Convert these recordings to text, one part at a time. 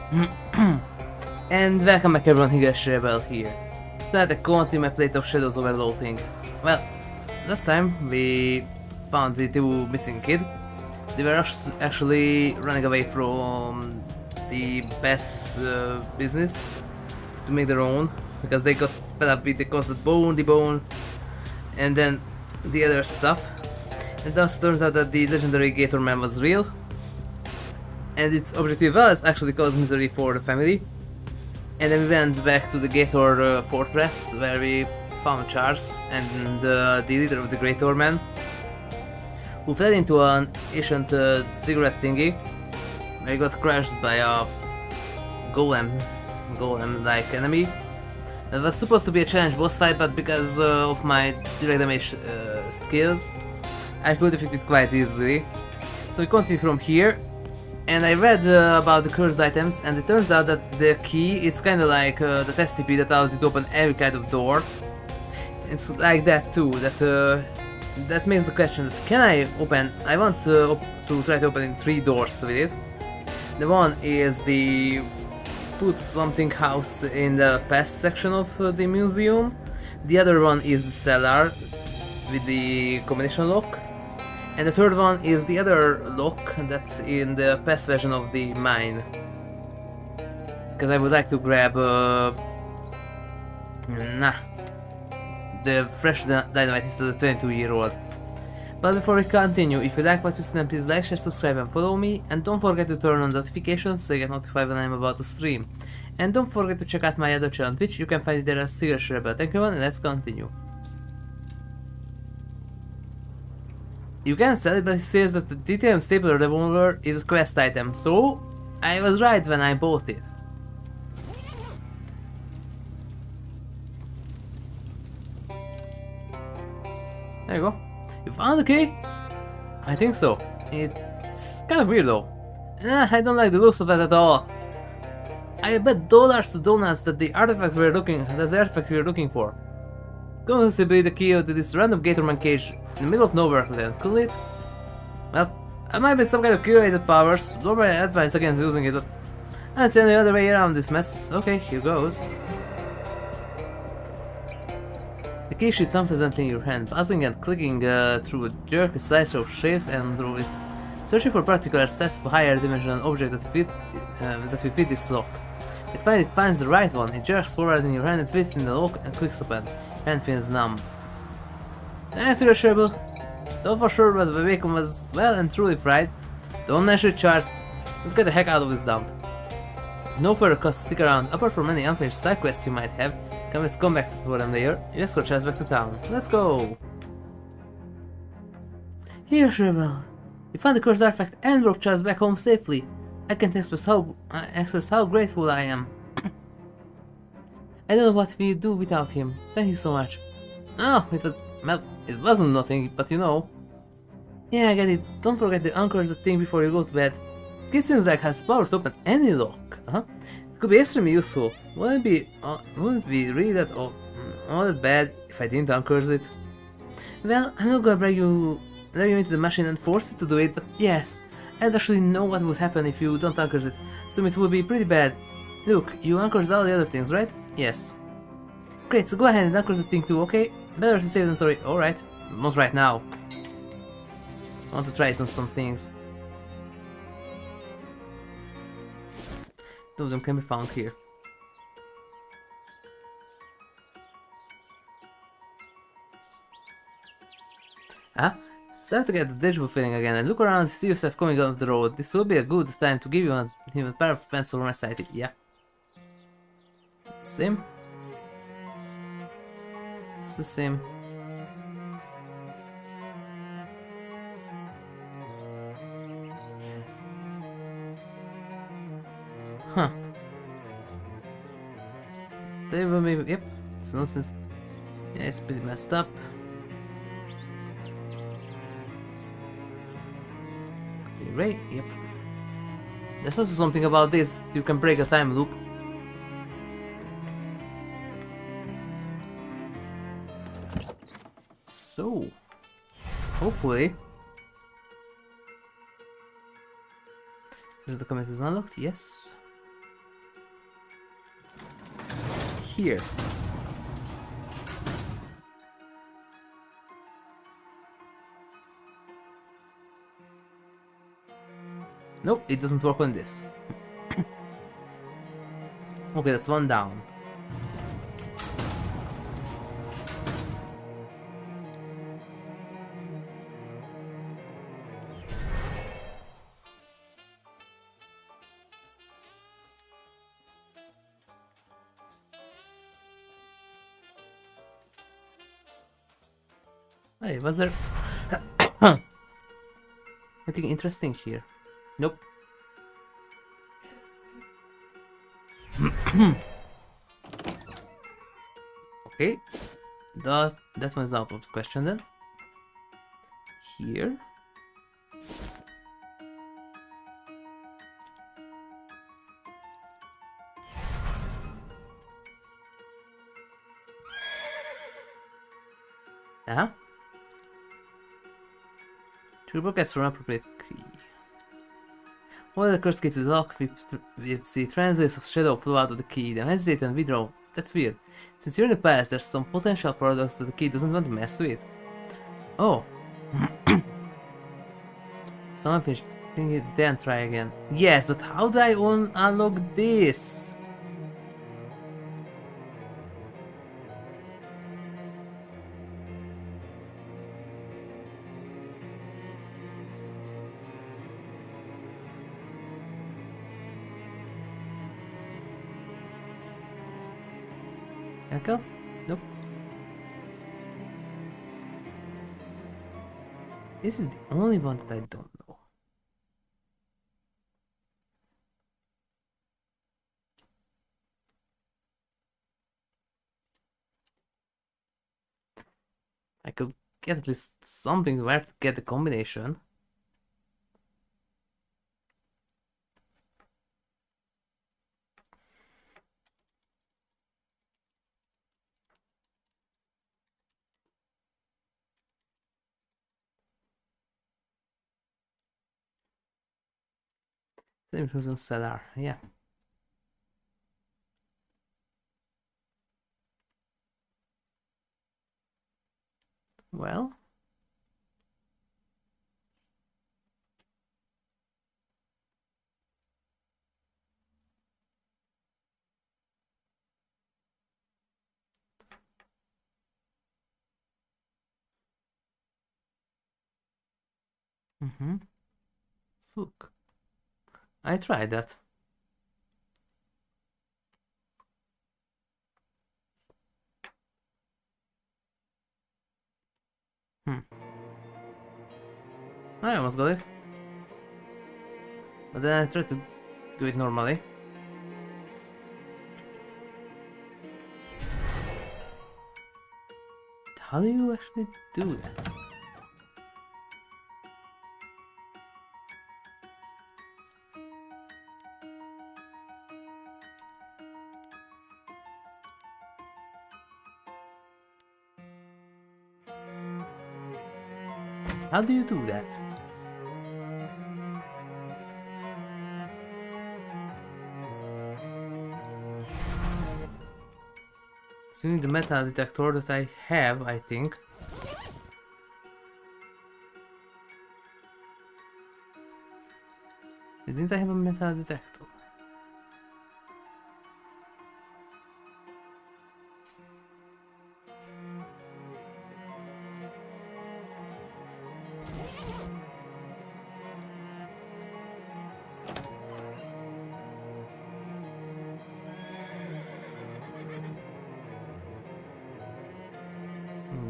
And welcome back everyone, HigurashiRebel here. Tonight I continue my plate of Shadows Over Loathing. Well, last time we found the two missing kids. They were actually running away from the best business to make their own, because they got fed up with the constant bone, and then the other stuff. And thus turns out that the legendary Gator Man was real, and its objective was actually cause misery for the family. And then we went back to the Gator fortress, where we found Charles and the leader of the Gator Man, who fell into an ancient cigarette thingy, where he got crushed by a golem-like enemy. It was supposed to be a challenge boss fight, but because of my direct damage skills, I could defeat it quite easily. So we continue from here, and I read about the cursed items, and it turns out that the key is kinda like the SCP that allows you to open every kind of door. It's like that too, that makes the question that can I open, I want to try to open 3 doors with it. The one is the put something house in the past section of the museum. The other one is the cellar with the combination lock. And the third one is the other lock that's in the past version of the mine. Because I would like to grab the fresh dynamite instead of the 22-year-old. But before we continue, if you like what you see, then please like, share, subscribe and follow me. And don't forget to turn on notifications so you get notified when I'm about to stream. And don't forget to check out my other channel on Twitch, you can find it there as HigurashiRebel. Thank you everyone, and let's continue. You can sell it, but it says that the titanium stapler revolver is a quest item, so I was right when I bought it. There you go. You found the key? I think so. It's kind of weird though. I don't like the looks of it at all. I bet dollars to donuts that the artifact we were looking for. Going to be the key to this random Gatorman cage in the middle of nowhere, then, couldn't it? Well, I might be some kind of curated powers. Don't really advise against using it, but I don't see any other way around this mess. Okay, here goes. The key shoots unpleasantly in your hand, buzzing and clicking through a jerky slice of shapes and rules, searching for particular sets of higher dimensional object that will fit this lock. It finally finds the right one, it jerks forward in your hand and twists in the lock and clicks open. Your hand feels numb. Nice, HigurashiRebel. Thought for sure that the bacon was well and truly fried. Don't mention it, Charles. Let's get the heck out of this dump. No further cost to stick around, apart from any unfinished side quests you might have. Come back for them later. You escort Charles back to town. Let's go! HigurashiRebel. You found the cursed artifact and brought Charles back home safely. I can't express how grateful I am. I don't know what we do without him. Thank you so much. Oh, it wasn't nothing, but you know. Yeah, I get it. Don't forget to uncurse the thing before you go to bed. This key seems like it has power to open any lock. It could be extremely useful. Wouldn't it be really that all that bad if I didn't uncurse it? Well, I'm not gonna drag you into the machine and force you to do it, but yes. I don't actually know what would happen if you don't uncurse it, so it would be pretty bad. Look, you uncurse all the other things, right? Yes. Great, so go ahead and uncurse the thing too, okay? Better to save than sorry. Alright. Not right now. I want to try it on some things. Two of them can be found here. Start to get the deja vu feeling again and look around and see yourself coming off the road. This will be a good time to give you a pair of pants over my side. Yeah. Same. It's the same. Huh. They will maybe. Yep. It's nonsense. Yeah, it's pretty messed up. Right? Yep. There's also something about this, you can break a time loop. So, hopefully, the command is unlocked, yes. here. Nope, it doesn't work on this. Okay, that's one down. Hey, was there anything interesting here? Nope. Okay, that one's out of the question then. Here. Yeah. Turbo gets for an appropriate key. While the curse key to the lock, we see translates of shadow flow out of the key, then hesitate and withdraw. That's weird. Since you're in the past, there's some potential paradox that the key doesn't want to mess with. Oh. Someone finished thinking, then try again. Yes, but how do I unlock this? Ankle? Nope. This is the only one that I don't know. I could get at least something where to get the combination. Same shoes on cellar, yeah. Well. Look. I tried that. I almost got it. But then I tried to do it normally. How do you actually do that? How do you do that? Using the metal detector that I have, I think. Didn't I have a metal detector?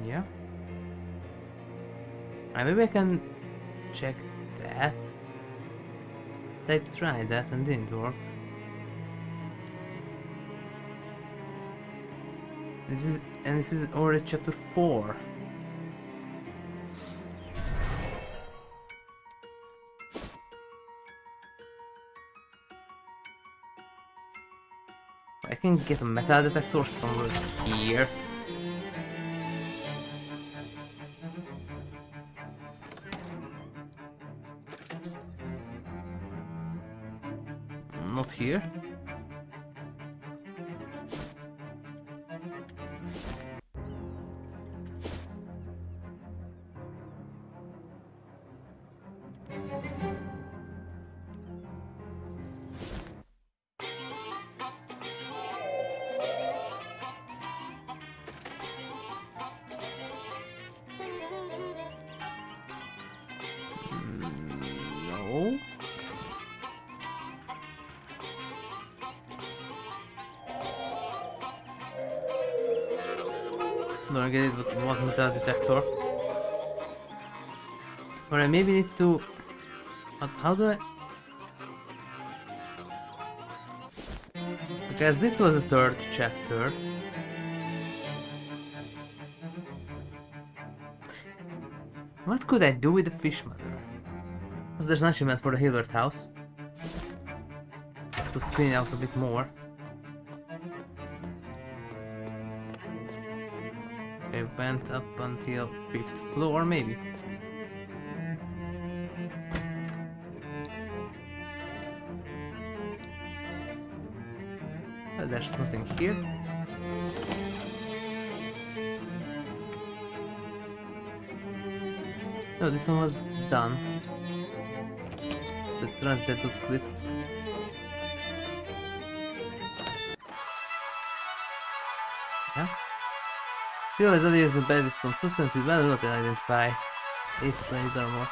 Yeah. Maybe I can check that. I tried that and didn't work. This is already chapter 4. I can get a metal detector somewhere here. Not here. Don't get it, but what metal detector? Or I maybe need to... But how do I... Because this was the third chapter. What could I do with the fish mother? Because there's an achievement for the Hilbert house. I'm supposed to clean it out a bit more. I went up until 5th floor, maybe. There's nothing here. No, this one was done. The transit those cliffs. Yeah. Fuel is added to bed with some substance you will not identify. Ace laser armor.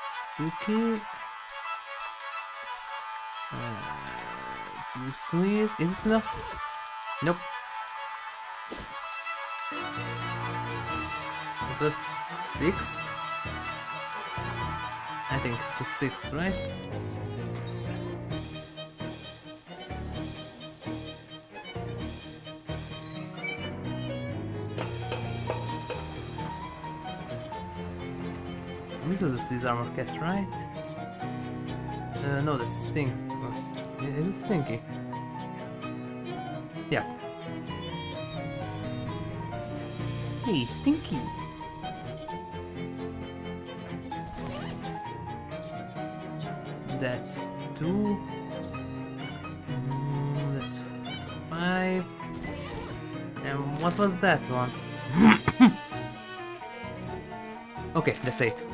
Spooky. Two sleeves. Is this enough? Nope. It was 6th? I think it was 6th, right? This is the Sleaze Armor Cat, right? No, that's Stink. Is it Stinky? Yeah. Hey, Stinky! That's 2. That's 5. And what was that one? Okay, that's 8.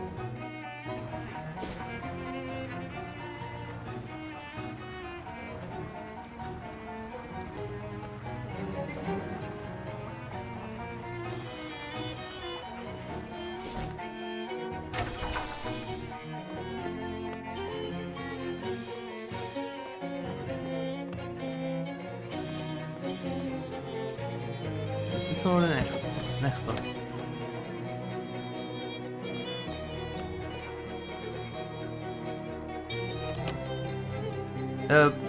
Is this or the next? Next one.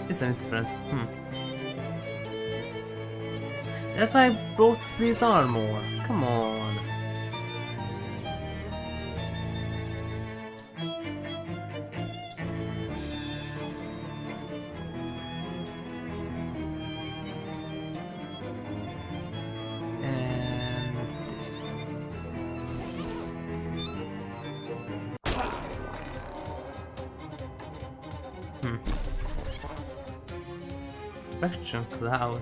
This one is different. That's why I brought Sleaze Armor. Come on. Fraction cloud.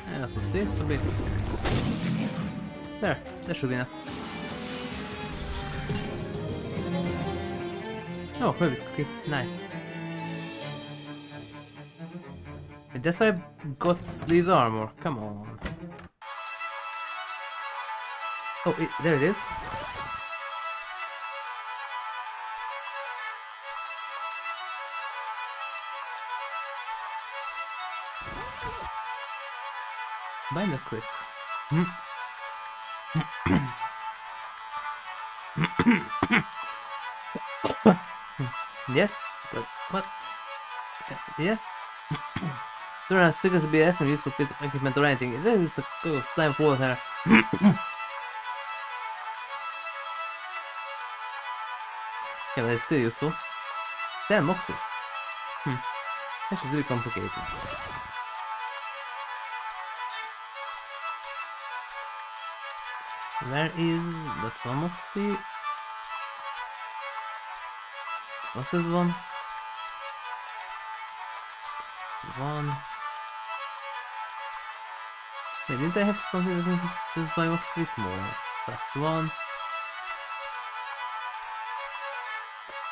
And also this a bit. There, that should be enough. Oh, Rubik's cookie, nice. That's why I got Sleaze Armor, come on. Oh, there it is. Binder clip. Yes, but what? Yes. There are secret to be an useful piece of equipment or anything. There is a slime full of her. Yeah, but it's still useful. Damn, Moxie. That's just really complicated. Where is... That's one Moxie. What's this one? One. Wait, didn't I have something that increases my Moxie with more? +1.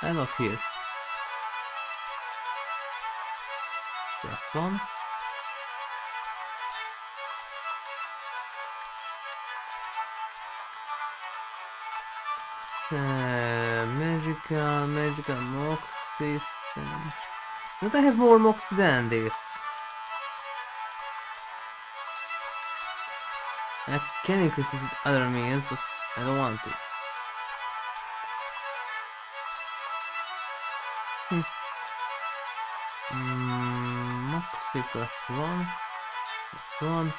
I'm not here. +1. Magical Moxie stand. Don't I have more Moxie than this? I can increase it with other means, but I don't want to. Moxie +1. +1.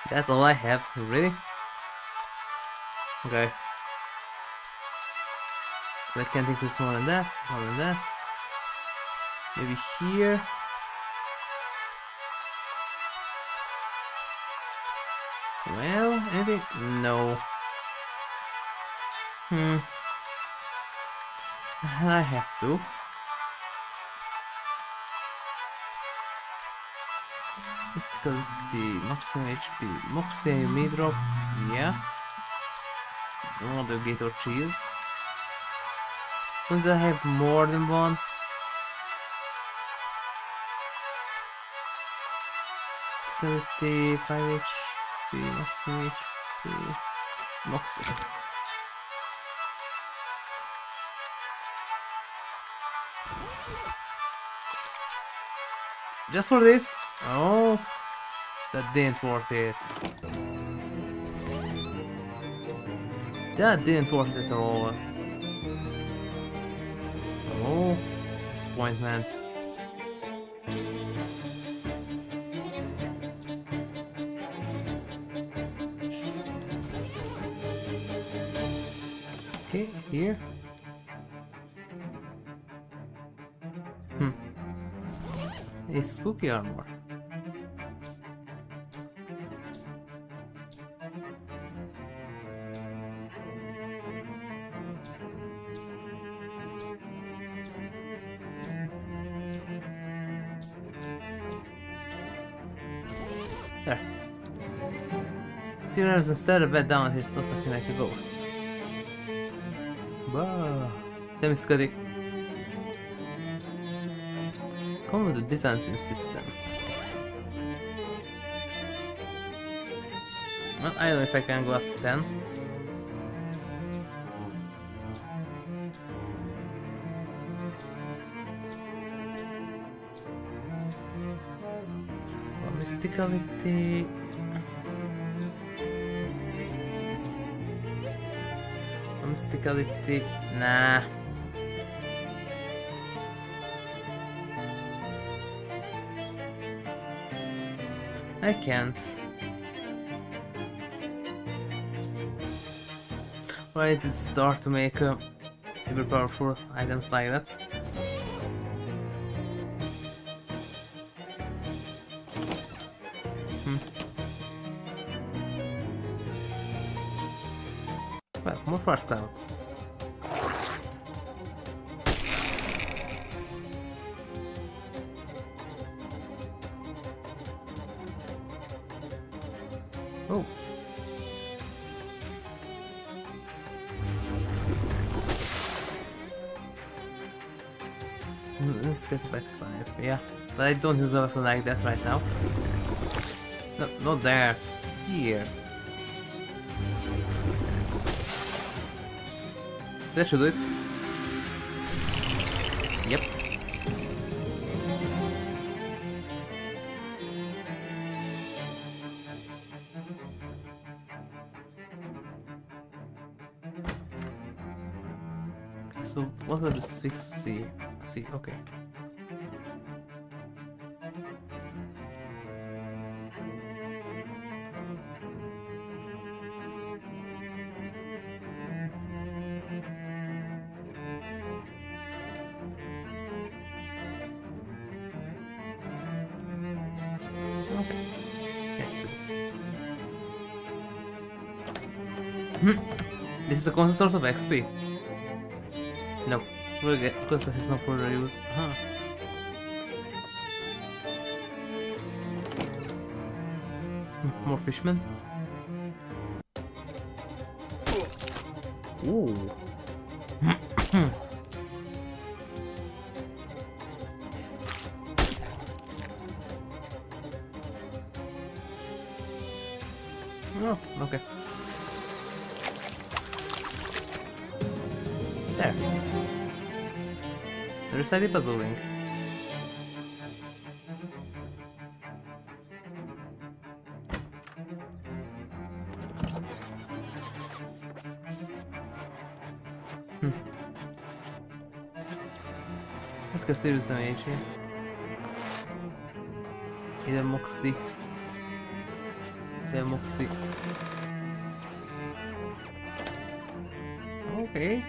That's all I have, really? Okay. I can't increase more than that, more than that. Maybe here. Well, anything? No. I have to. Mysticality, maximum HP, Moxie mid-drop, yeah. Don't want to get or cheese. So that I have more than one. Mysticality, 5 HP, maximum HP, Moxie. Just for this? Oh, that didn't worth it. That didn't worth it at all. Oh, disappointment. Okay, here. It's spooky armor. There. Serious instead of bed down his toes looking like a ghost. Bah. That is good. Come with the Byzantine system. Well, I don't know if I can go up to 10. Mysticality. Mysticality. Nah. I can't. Why did it start to make super powerful items like that? Well, more frost clouds. Oh. Let's get it by 5, yeah. But I don't use a weapon like that right now. No, not there. Here. That should do it. Yep. So what was the 6C? C, okay. Okay. Yes, please. This is a constant source of XP. No, we'll get because that has no further use. More fishmen. Ooh. Oh, okay. There. There is a puzzle ring. Let's go serious damage here. Either Moxie. The Moxie. Okay.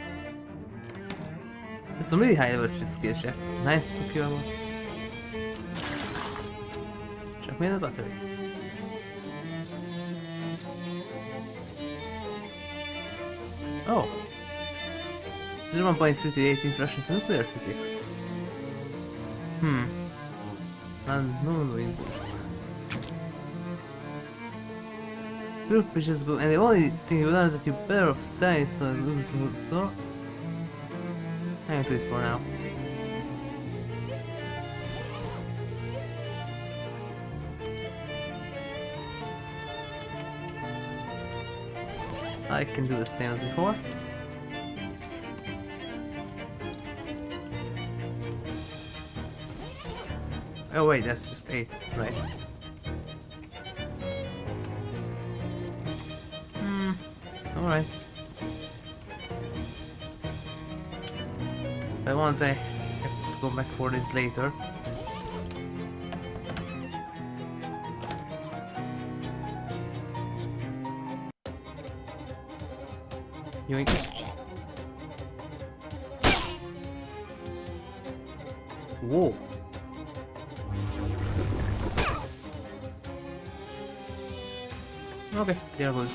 There's some really high level skill checks. Nice Pokemon. Check me in the battery. Oh. 01.38 introduction to nuclear physics. No input. Group precious book, and the only thing you learn that you're better off science so lose the door. I'm into it for now. I can do the same as before. Oh wait, that's just 8, right? Alright. I want I have to go back for this later. Yoink. Whoa. Okay, they're good.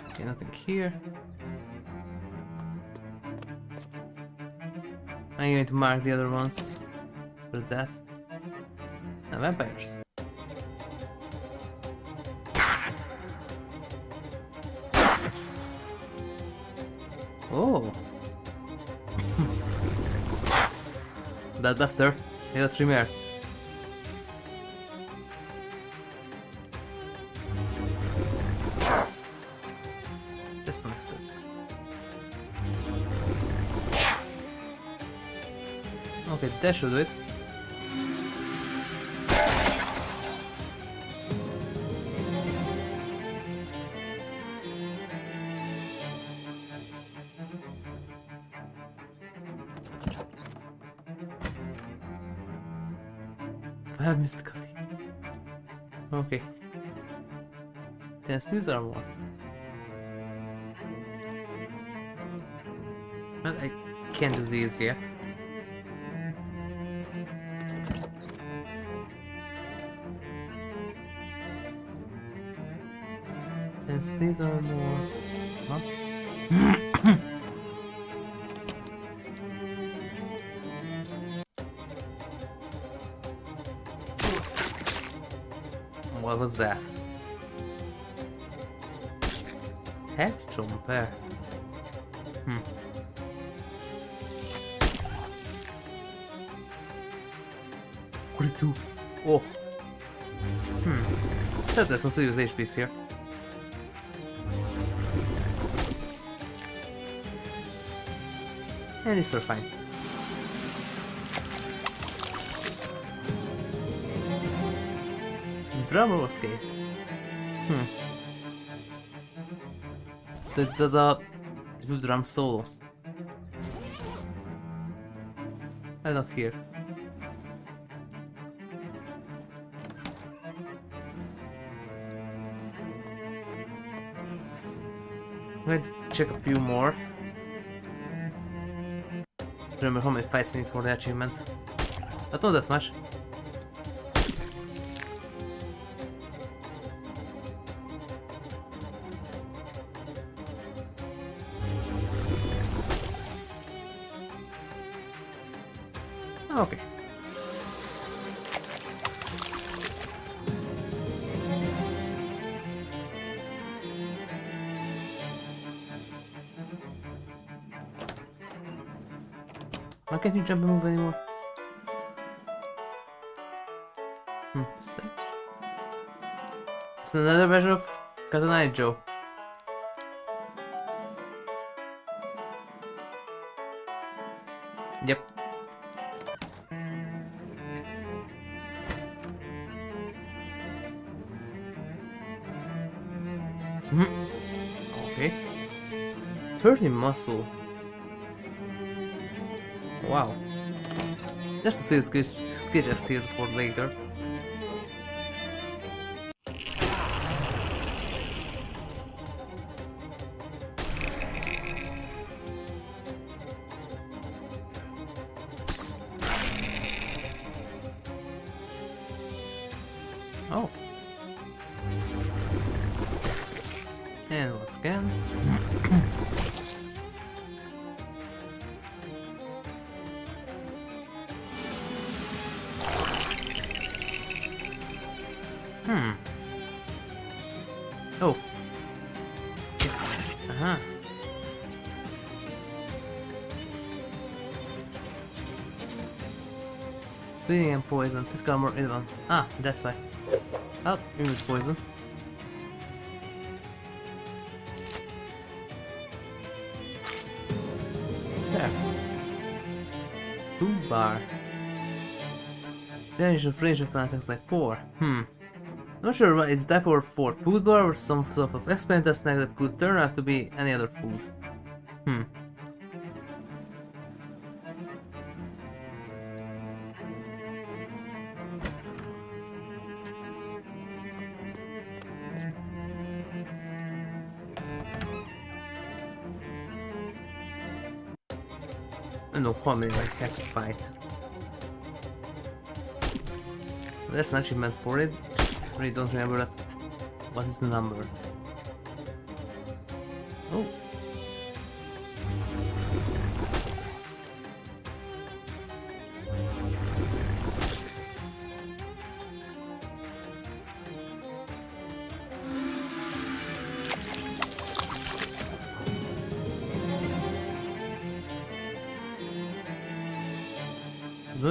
Okay, nothing here. I'm going to mark the other ones for that. Now vampires. Oh! That buster, hit a trimmer. Just some extras. Okay, that should do it. I have missed Cutty. Okay. Then these are more. But I can't do these yet. Since these are more. Huh? What was that? Head jumper. 42. Oh. So there's some serious HPs here. And these are fine. Drummer skates. That does a drum solo. I'm not here. I'm going to check a few more. Remember how many fights I need for the achievement. But not that much. Okay. Why can't you jump and move anymore? What's that? It's another version of Katana Joe. Yep. Okay. 30 muscle. Wow. Just to see sketches here for later. Oh. And once again. Oh. Uh-huh. Bleeding and poison. Physical armor 11. Ah, that's why. Oh, remove poison. There. Food bar. Damage of range of attacks by 4. Not sure why it's that or 4. Food bar or some sort of experimental snack that could turn out to be any other food. I don't know how many I have to fight. That's an achievement for it. I really don't remember that. What is the number? Oh.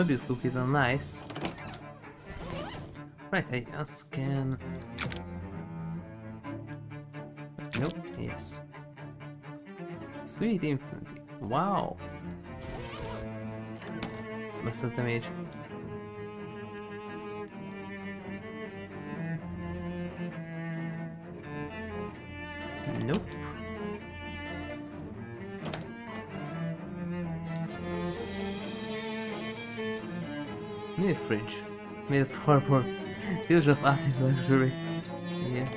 These cookies are nice. Right, I just can... Nope, yes. Sweet Infinity. Wow. Semester damage. Nope. Mini fridge. Made of cardboard. Use of active luxury. Yeah.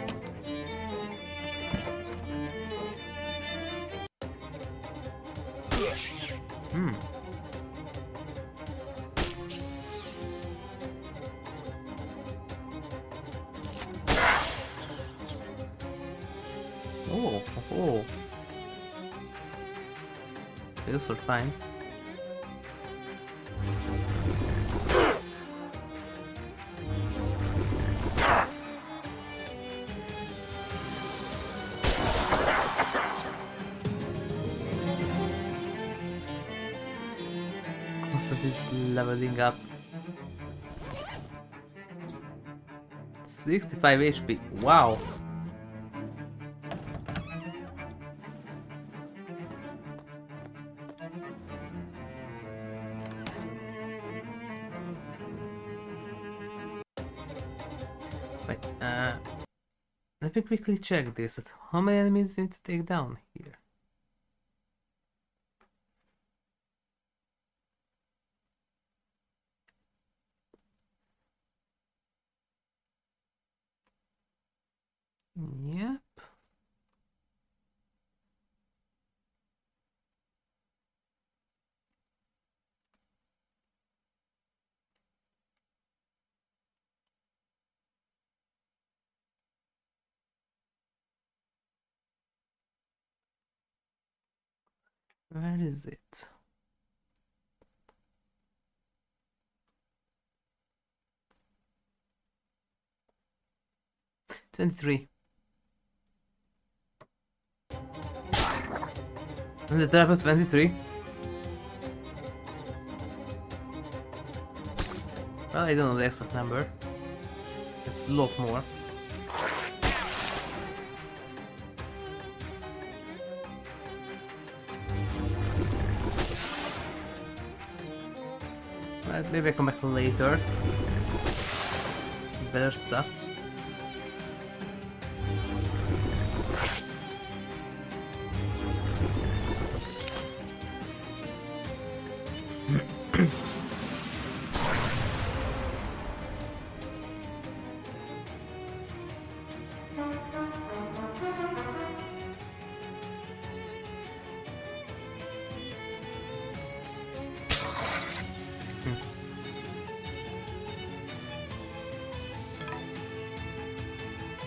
Oh. Those are fine. Constant is leveling up. 65 HP. Wow. Wait, let me quickly check this. How many enemies need to take down here? Yep. Where is it? 23. The trap of 23. Well, I don't know the exact number. It's a lot more. But maybe I come back later. Better stuff.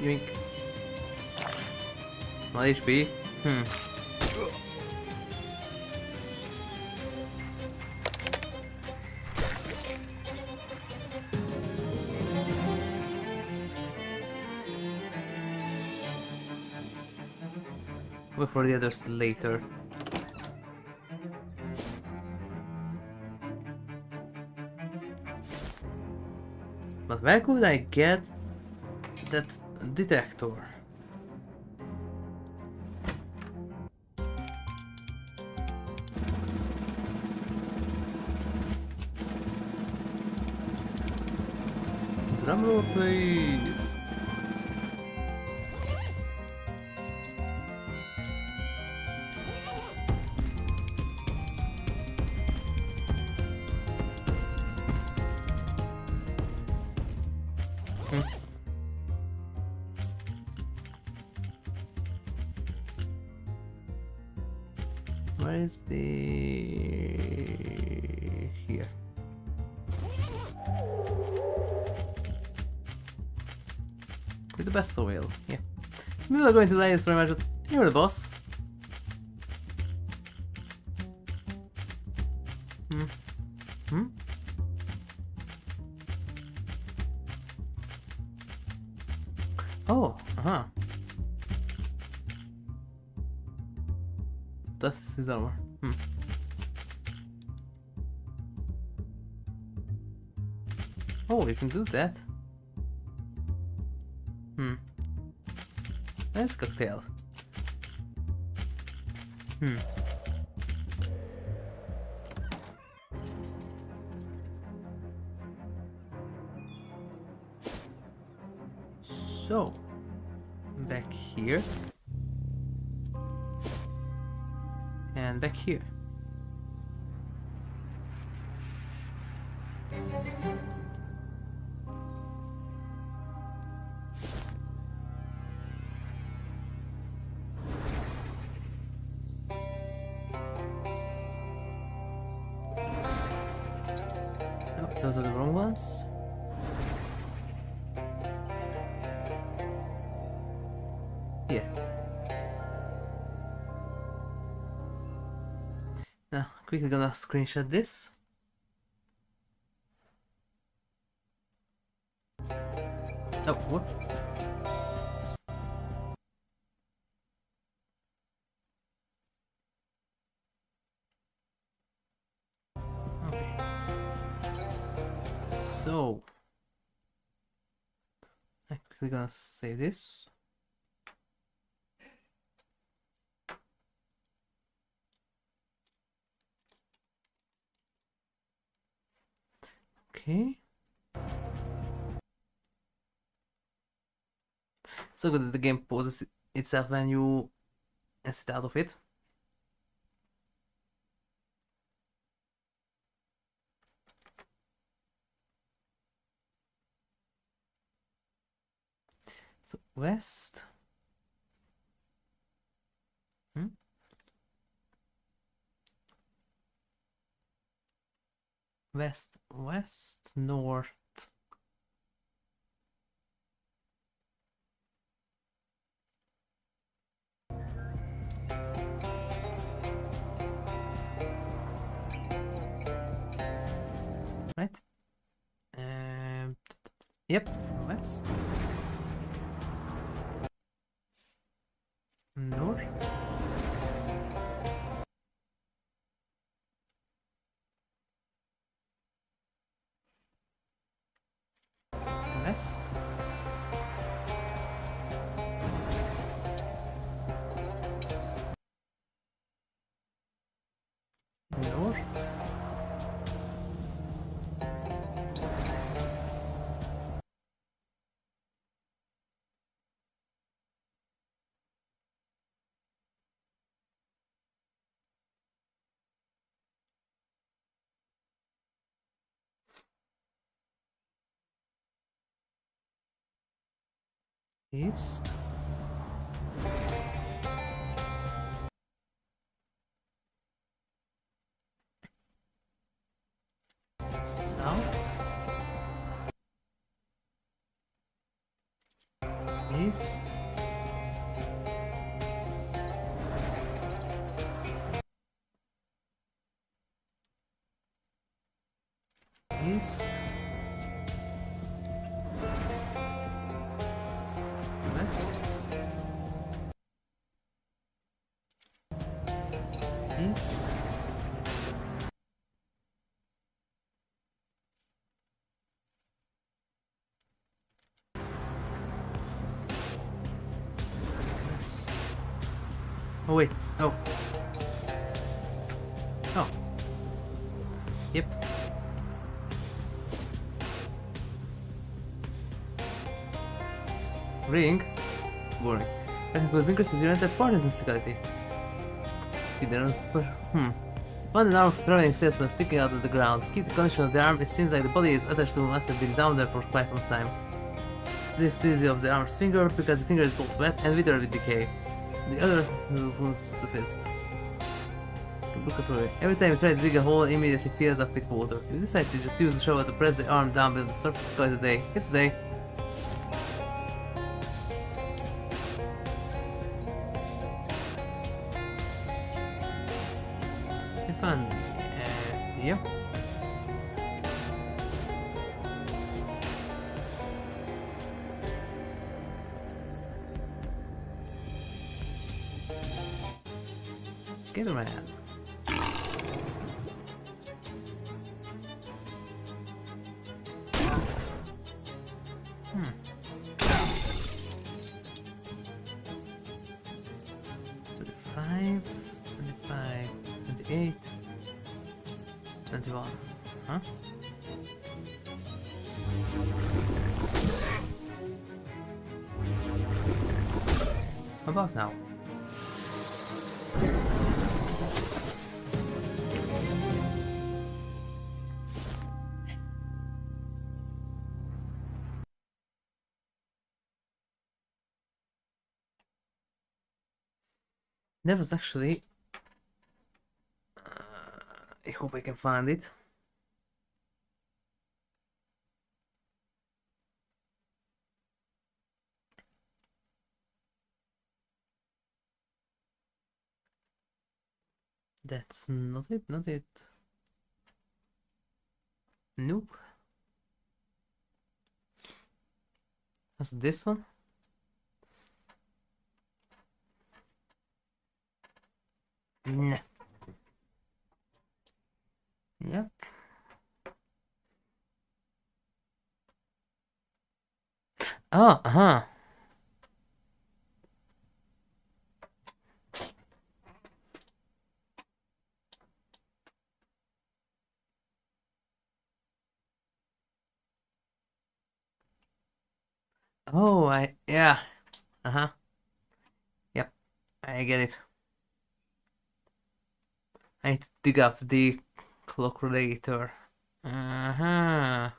Yoink. 1 HP. Wait for the others later. But where could I get that detector? Drumroll, please. Where is the... here? With the best oil, yeah. We are going to lay this very much, but you're the boss. Oh, Das ist his armor. Oh, you can do that. Nice cocktail. So, back here. And back here. Oh, those are the wrong ones. Here. Now, quickly gonna screenshot this. Oh, what? Okay. So, I'm quickly gonna save this. Okay. So good that the game pauses itself when you exit out of it. So west. West, west, north. Right. Yep, west. West. North. East. South. East. East. West. East. West. Oh wait. Oh. Oh. Yep. Ring. Boring. Because increases your enter partner's mysticality. Find an arm of traveling salesman sticking out of the ground. Keep the condition of the arm. It seems like the body is attached to must have been down there for quite some time. Stiff seizure of the arm's finger because the finger is both wet and withered with decay. The other wounds sufficed. Look at it. Every time you try to dig a hole, it immediately fills up with water. You decide to just use the shovel to press the arm down below the surface. Call it a day. It's a day. Fun. Yep. Get around. Hmm. 25, 25, 28, 21. Huh? How about now? That was actually... I hope I can find it. That's not it, not it. Nope. That's this one. Nah. Yep. Oh, uh-huh. Oh, yeah. Uh-huh. Yep. I get it. I need to dig up the calculator. Uh-huh.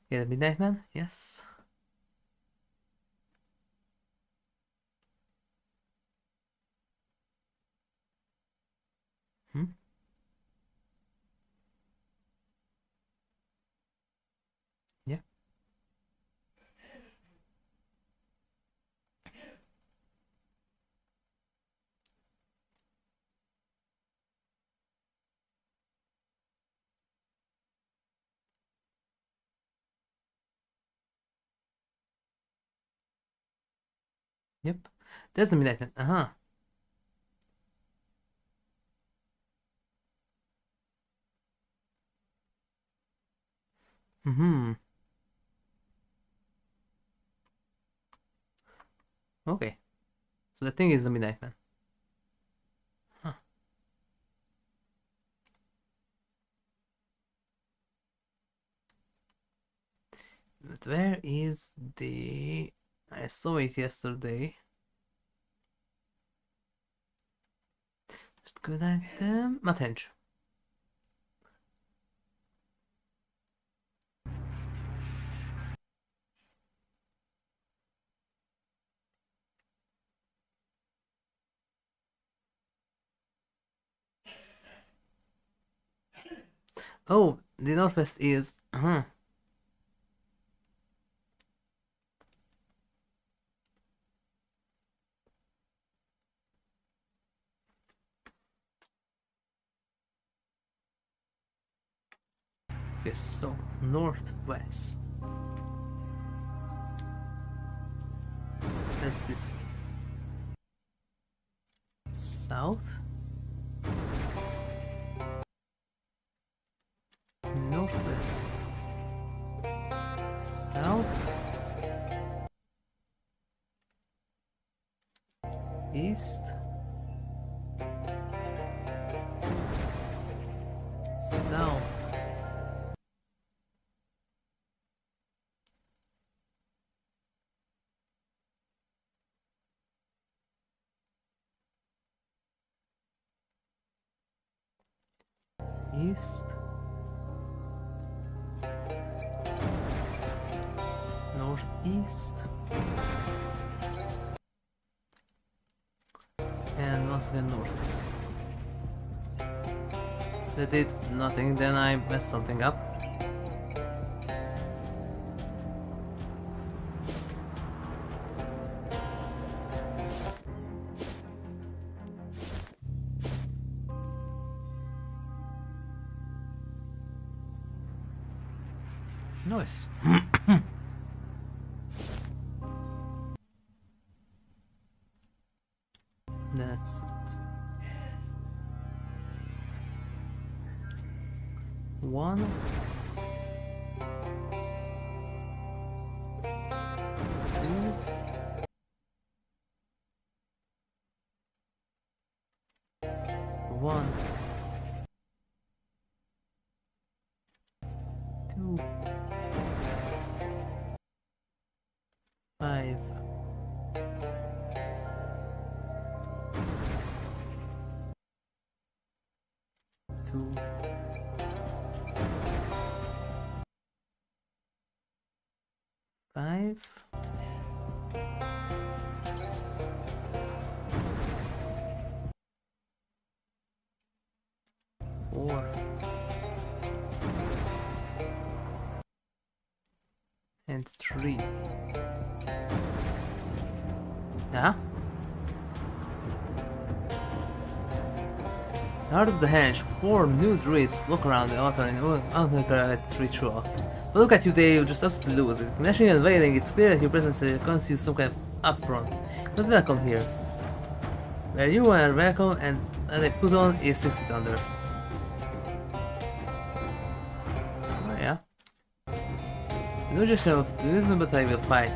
Yeah, the Midnight Man? Yes. Hmm? Yeah. Yep. There's the midnight. Uh-huh. Mm-hmm. Okay. So the thing is the Midnight Man. Huh. But where is the... I saw it yesterday. Just good item. Mudhenge. Oh, the Northwest is... Uh-huh. Yes, so Northwest. That's this. South. Northwest. South. East. South. East. Northeast. And once again northeast. That did nothing, then I messed something up. Nice. That's it. 1, 2, 1, 2, 5, 2, 5, 4, and 3. Yeah? Out of the hedge, 4 new druids flock around the altar in unconquered ritual. But look at you, they just absolutely lose it. Gnashing and wailing, it's clear that your presence constitutes some kind of affront. Not welcome here. Where you are welcome, and I put on is 60 thunder. Oh yeah. No gesture of tourism, but I will fight.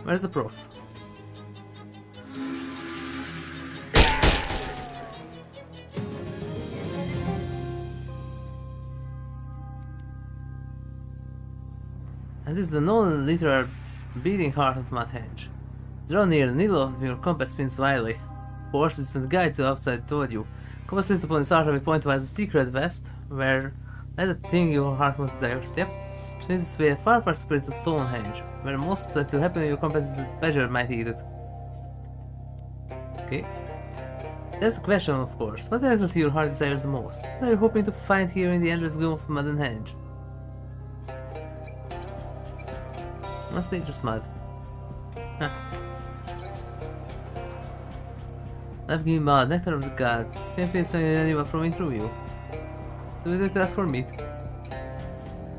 Where's the proof? And this is the known literal beating heart of mudhenge. Draw near the needle of your compass spins wildly. Force is the guide to outside toward you. Compass fixed upon its artery point towards the secret west, where let the thing your heart most desires. Yep. Change this way far superior to Stonehenge, where most that will happen your compass is pleasure might eat it. Okay. That's the question, of course. What exactly your heart desires the most? What are you hoping to find here in the endless gloom of mudhenge? Must be just mud. Huh. I've given mud, nectar of the god. Can't face any animal flowing through you. Do you ask for meat?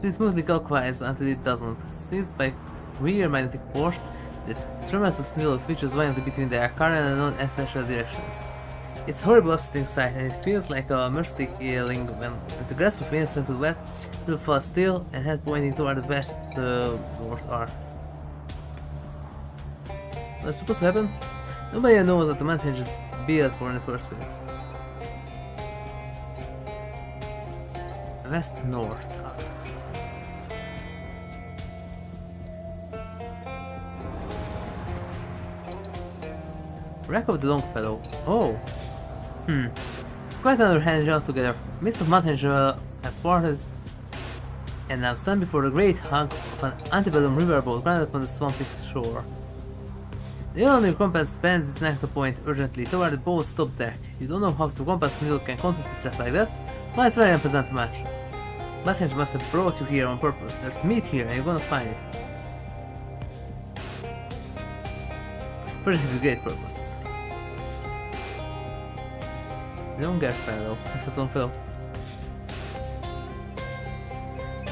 Spins smoothly clockwise until it doesn't. Seized by weird magnetic force, the tremendous needle twitches violently between their current and non-essential directions. It's horrible upsetting sight, and it feels like a mercy killing when, with the grasp of innocent to wet, it will fall still and head pointing toward the west north arc. What's supposed to happen? Nobody knows what the mudhenge is built for in the first place. West north arc. Wreck of the Longfellow. Oh. It's quite another henge altogether. Mist of mudhenge have parted, and now stand before the great hunk of an antebellum riverboat grounded upon the swampy shore. The only compass bends its neck to point urgently toward the boat's top deck. You don't know how the compass needle can contort itself like that? Well, it's very unpleasant match. Mudhenge must have brought you here on purpose. There's meat here and you're gonna find it. Project with great purpose. Longfellow. Except Longfellow.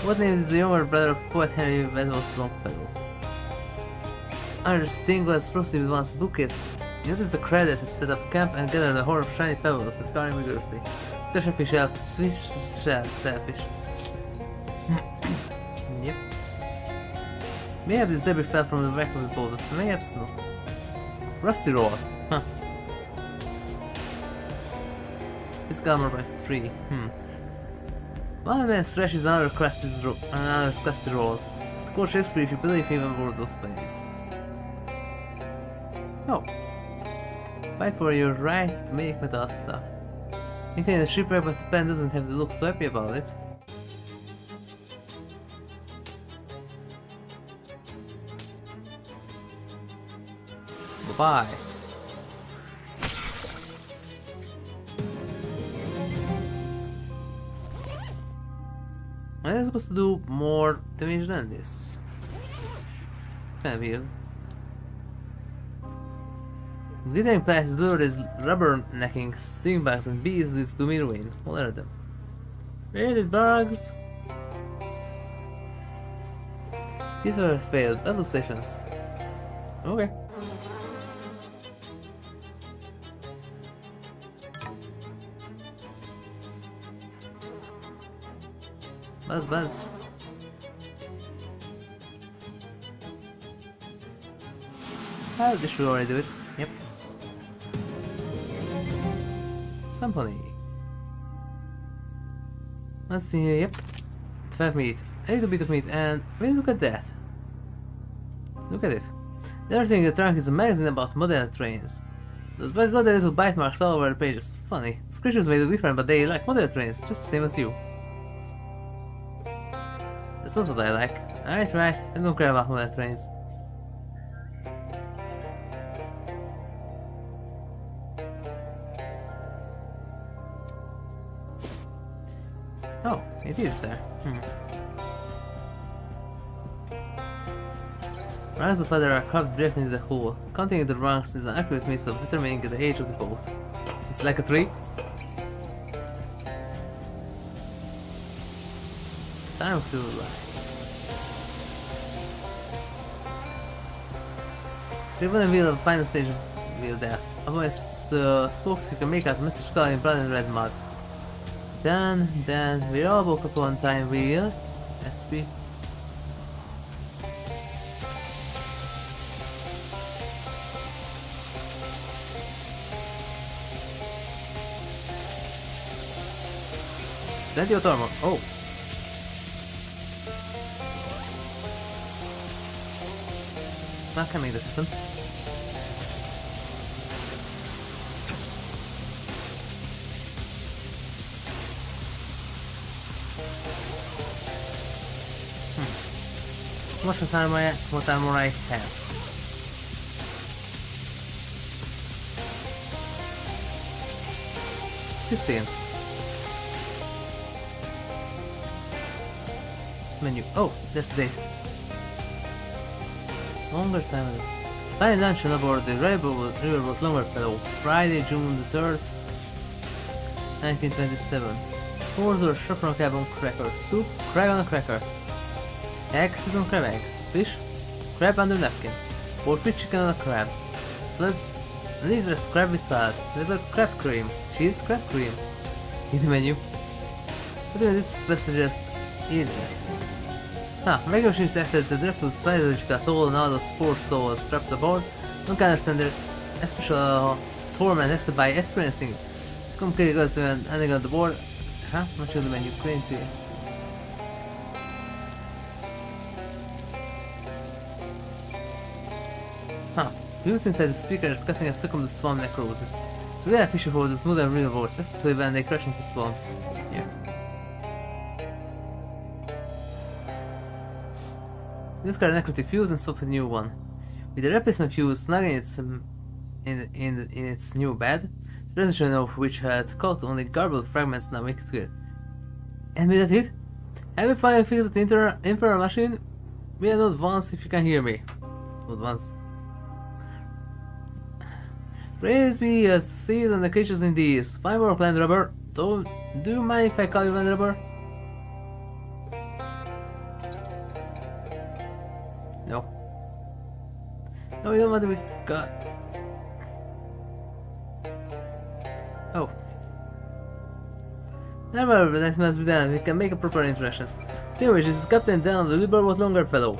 What name is the younger brother of poet Henry Wedgwood Longfellow? Under Sting was frosty with one's bookcase. Notice the credit has set up camp and gathered a horde of shiny pebbles that carry vigorously. Fish shell, sailfish. Yep. Maybe this debris fell from the wreck of the boat, but perhaps not. Rusty roll. Huh. This armor by 3. One man stretches another crusty roll. Quote Shakespeare if you believe him aboard those planes. Oh. Fight for your right to make metal stuff. Maintain a shipwreck, but the pen doesn't have to look so happy about it. Bye-bye. I'm supposed to do more damage than this. It's kinda weird. Glittering past is lured as rubbernecking stingbugs and bees this gloomy ruin. What are them? Bearded bugs! These were failed battle stations. Okay. Buzz. Oh, this should already do it. Yep. Symphony. Let's see here. Yep. 12 meat. A little bit of meat, and really look at that. Look at it. The other thing in the trunk is a magazine about modern trains. Those got the little bite marks all over the pages. Funny. The creatures may look different, but they like modern trains, just the same as you. That's not what I like. Right. I don't care about modern trains. Oh, it is there. Rungs of leather are carved directly into the hull. Counting the rungs is an accurate means of determining the age of the boat. It's like a tree. Time to life. Ribbon and wheel of final stage wheel there. Otherwise, spokes you can make out a message colored in blood and red mud. Then, we all woke up on time wheel. SP. Plenty of armor. Oh. Not coming this happen. What armor I have. $16. This menu. Oh, that's the date. Longer time. Final lunch on aboard the Riverboat Longfellow, Friday, June the 3rd, 1927. Order shrapnel crab on cracker. Soup, crab on a cracker. Egg, seasoned crab egg. Fish, crab under napkin. Poultry, chicken on a crab. Salad, leaves crab with salad. Dessert, crab cream. Cheese, crab cream. In the menu. But this messages in regular ships accept the dreadful spiders got all and all those poor souls trapped aboard. Don't understand their special torment next by experiencing. Complicated goes when ending on the board. Much of the menu claim to experience. Views inside the speaker is casting a second to swamp necrosis. So we have fisher holders smooth and real voice, especially when they crash into swamps. Yeah. Discard necrotic fuse and swap a new one. With the replacement fuse snug in its new bed, the resolution of which had caught only garbled fragments now make it clear. And with that hit, have you finally fixed the infernal machine? We are not once if you can hear me. Not once. Praise be as the seas and the creatures in these. 5 more land rubber. Do you mind if I call you land rubber? No. No, we don't want to be got. Oh. Never mind, that must be done. We can make a proper introductions. So anyways, this is Captain Dan of the Liberal Longer Fellow.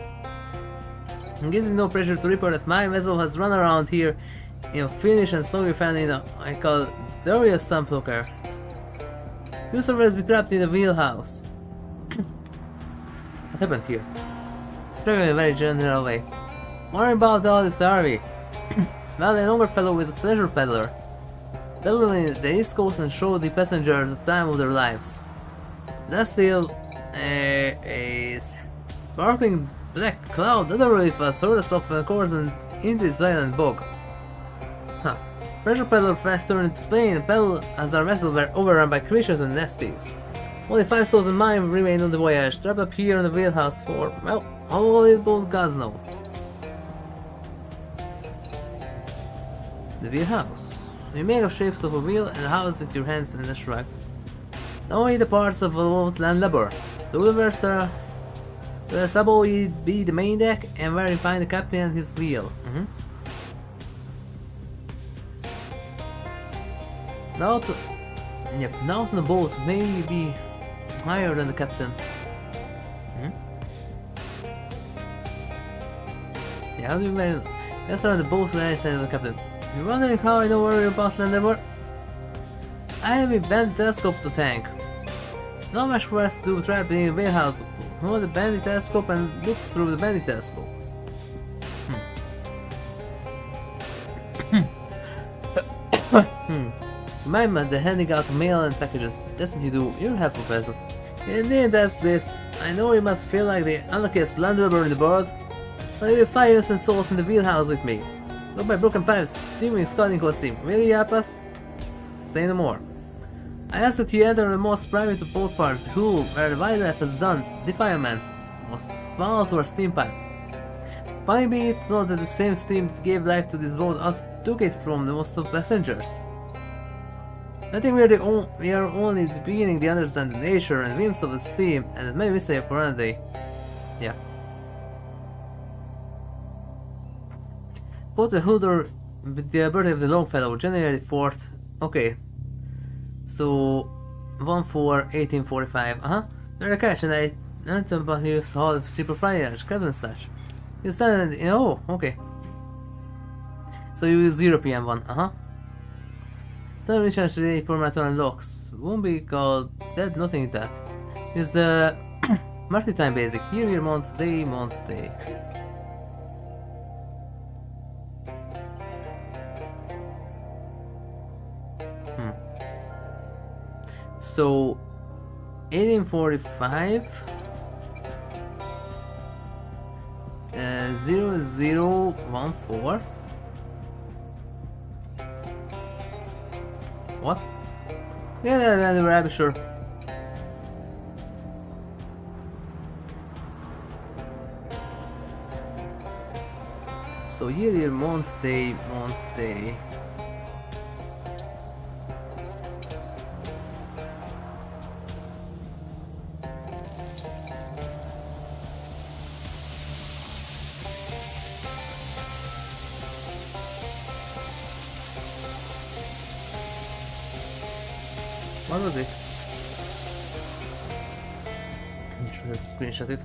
It gives me no pressure to report that my vessel has run around here in a Finnish and soggy family I call Darius Sunplucker. You survivors be trapped in a wheelhouse. What happened here? In a very general way. More about all this, are we? Well, the longer fellow is a pleasure peddler. Peddling the East Coast and show the passengers the time of their lives. That's still a sparkling black cloud. Literally, it was sort of a course and into the silent bog. Pressure peddler fast turned into plane and pedal as our vessels were overrun by creatures and nesties. Only 5 souls in mine remained on the voyage, trapped up here in the wheelhouse for, well, only both gods know. The wheelhouse. You make of shapes of a wheel and a house with your hands and a shrug. Only the parts of a boat land labor. The wheelers are the sabo be the main deck and where you find the captain and his wheel. Now on the boat may be higher than the captain. Yeah, how do you manage? Let's start the boat on the side of the captain. You're wondering how I don't worry about land labor? I have a bandit telescope to tank. Not much for us to do trapped in a warehouse, but hold the bandit telescope and look through the bandit telescope. Remember the handing out mail and packages. That's what you do. You're a helpful person. And then that's this. I know you must feel like the unluckiest landlubber in the world, but you will 5 innocent souls in the wheelhouse with me. Look my broken pipes, steaming scouting costume. Will you help us? Say no more. I ask that you enter the most private of both parts, the hull, where the wildlife has done defilement must fall to our steam pipes. Funny be it not that the same steam that gave life to this boat us took it from the most of passengers. I think we are only beginning to understand the nature and whims of the steam, and it may be stay for another day. Yeah. Put the Hooder with the birthday of the Longfellow, January 4th. Okay. So 1/4/1845. They're a catch, and I learned about you saw the super flyers, crabs and such. You stand in oh, okay. So you use 0 PM one, Suddenly change today for marathon locks. Won't be called that, nothing in that. Is the Marty time basic. Year, month, day, month, day. So 1845 0014. What? Yeah, I'm sure. So year, month, day, month, day. What was it? I'm sure to screenshot it.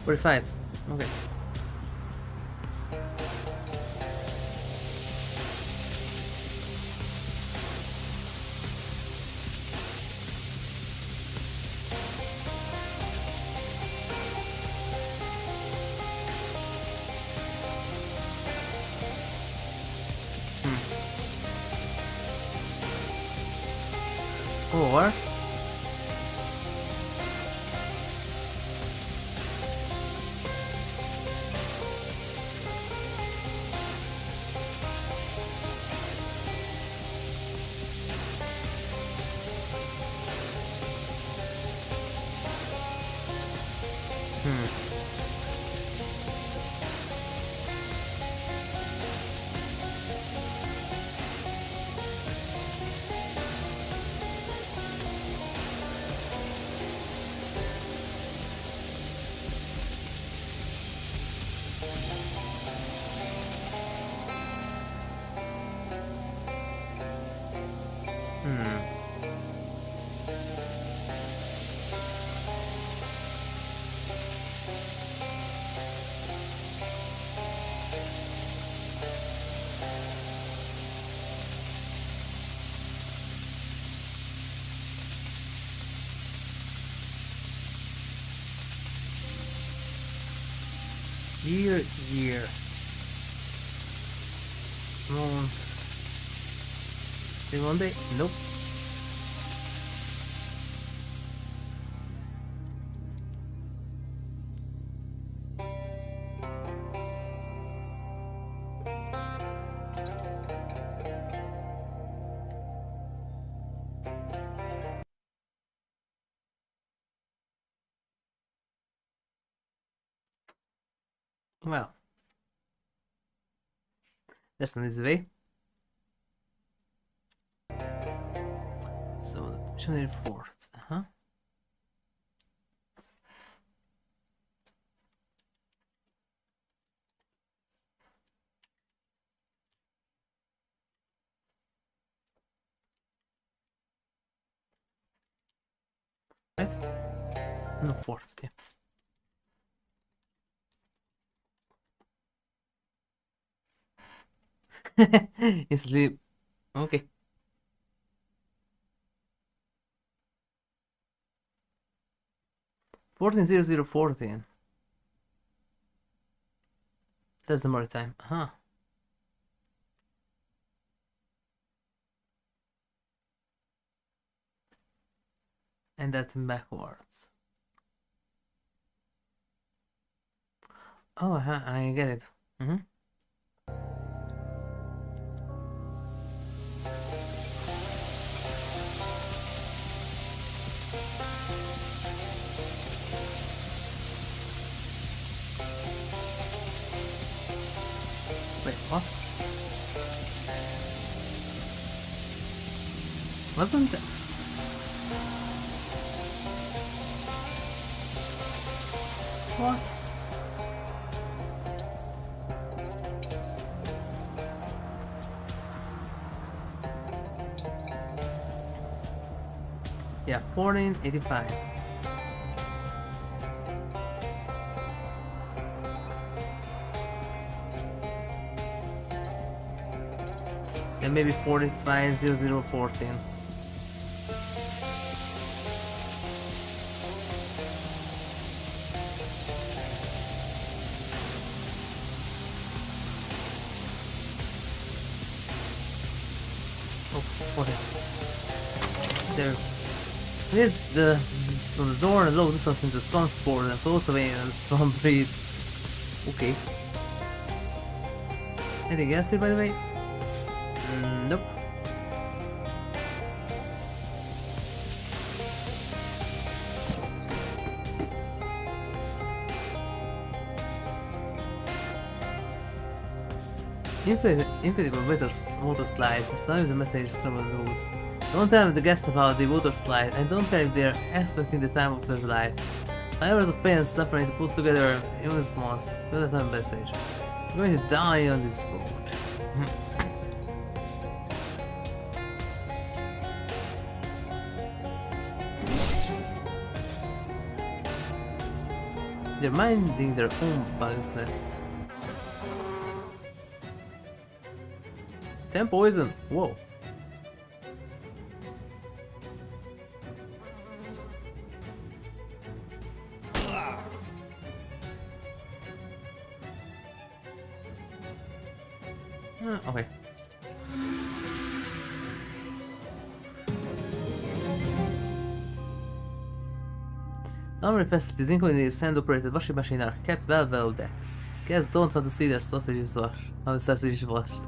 $45. Okay. Or year. Month. One day? Nope. Well, that's an easy way. So, January 4th. Right? No, 4th, yeah. Instantly. Okay. $14.0014. That's the maritime. And that backwards. Oh, I get it. Wait, what? Wasn't that? What? Yeah, 1485. And maybe 450014. Oh, 40. There. Here's from the door and load distance into swamp sport and floats away in the swamp breeze. Okay. Anything else here, by the way? Nope. Infinite water slide. Some of the messages from the road. Don't tell the guests about the water slide, and don't care if they're expecting the time of their lives. Hours of pain and suffering to put together even small compensation. I'm going to die on this boat. They're minding their own bug's nest. 10 poison. Whoa. Okay. Number facilities, including the sand-operated washing machine, are kept well below deck. Guests don't want to see their sausages washed.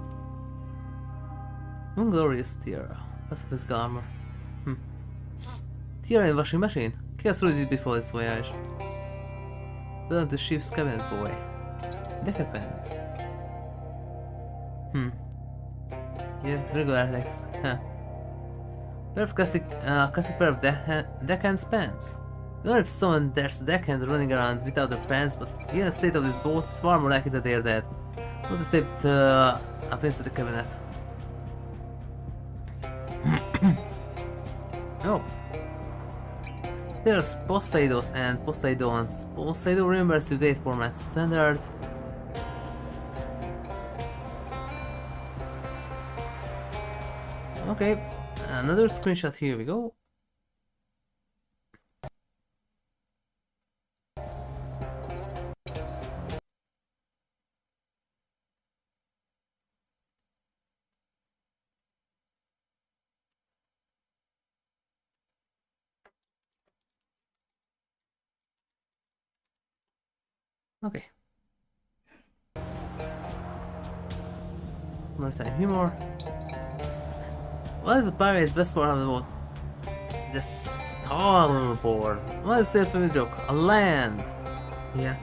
Inglorious Tiara. That's Miss Garmer. Tiara in washing machine? Chaos really did before this voyage. Learn the ship's cabinet boy. Decker pants. Yeah, regular legs. Huh. Perfect classic pair of deckhands pants. I don't know if someone there's a deckhand running around without their pants, but given the state of this boat, it's far more likely that they're dead. Put the tape up inside the cabinet. Oh. There's Poseidos and Poseidons. Poseidon remembers to date format standard. Okay, another screenshot, here we go. Okay. Maritime humor. What is the pirate's best part of the boat? The starboard. What is this for the joke? A land. Yeah.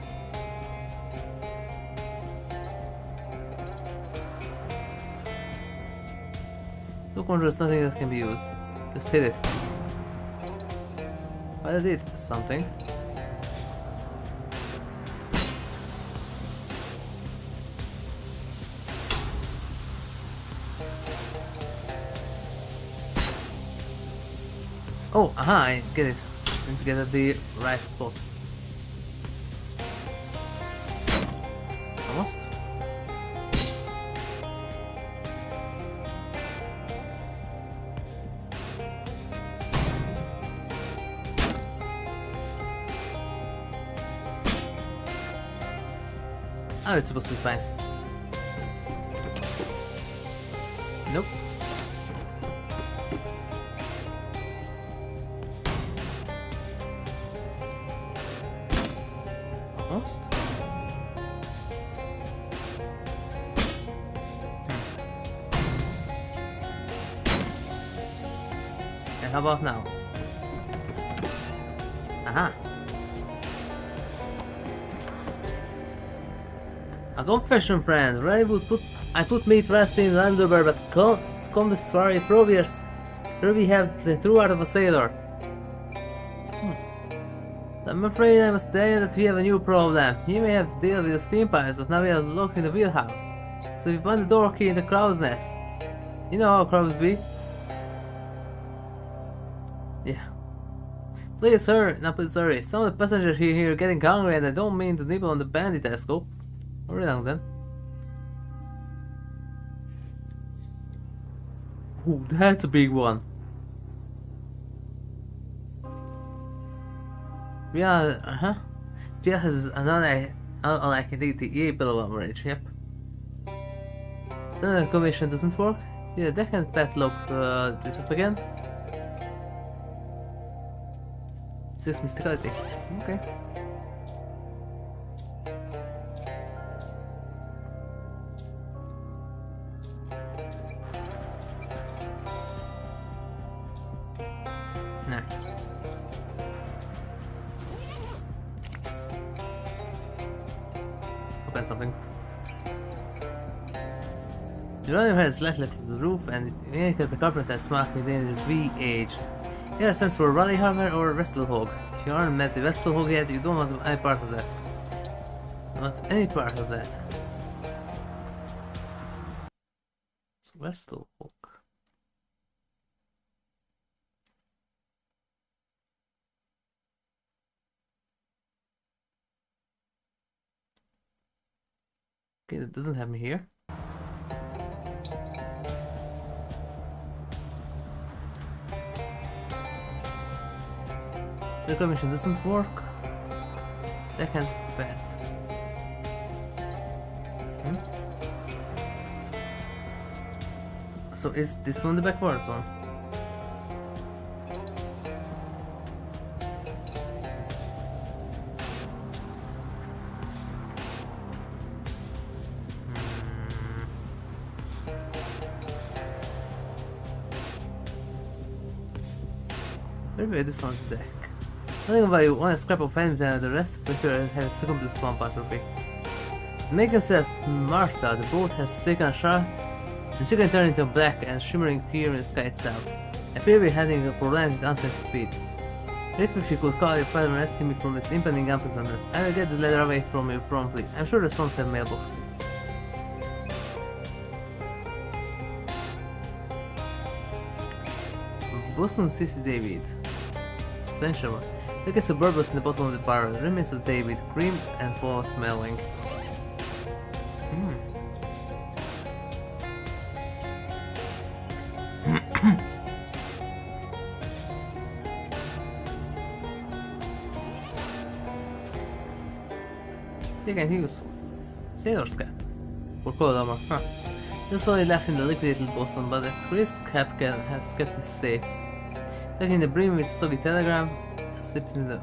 So control is nothing that can be used. Just hit it. But I did something. Oh, aha, I get it. I need to get at the right spot. Almost. Oh, it's supposed to be fine. Nope. Almost. And how about now? Aha. A confession, friend. I put meat resting in the underwear, but come this far, probably have the true art of a sailor. I'm afraid I must tell you that we have a new problem. You may have dealt with the steam pipes, but now we are locked in the wheelhouse. So we found the door key in the crow's nest. You know how crows be? Yeah. Please, sir. No, please, sorry. Some of the passengers here are getting hungry, and I don't mean to nibble on the bandit telescope. Hurry along then. Ooh, that's a big one. Yeah, Gia has an unlike the below average, yep. The commission doesn't work. Yeah, they can pet lock this up again. 6 mysticality. Okay. Nah. Open something. The runner has left the roof and indicate the carpenter has marked within his V age. Here stands for Rally Hammer or Wrestle Hog. If you aren't met the Vestal Hog yet, you don't want any part of that. Not any part of that. So Vestal Hog. Okay, that doesn't have me here. The commission doesn't work. Second bet. So is this one the backwards one? Maybe this one's deck. Nothing about you, one scrap of anything and the rest prefer has succumbed to the swamp atrophy. Megan said Martha, the boat has taken a shot and she can turn into a black and shimmering tear in the sky itself. I fear we're heading for land with unsafe speed. If you could call your father and rescue me from this impending unpleasantness, I will get the letter away from you promptly. I'm sure the songs have mailboxes. Boston CC David. Essential. Look at the bubbles in the bottom of the barrel. The remains of David, cream and fall smelling. They can use sailor's cap for cold armor. Huh. Just only left in the liquidated Boston, but as Chris Capcan has kept it safe. Taking the brim with soggy telegram, slips in the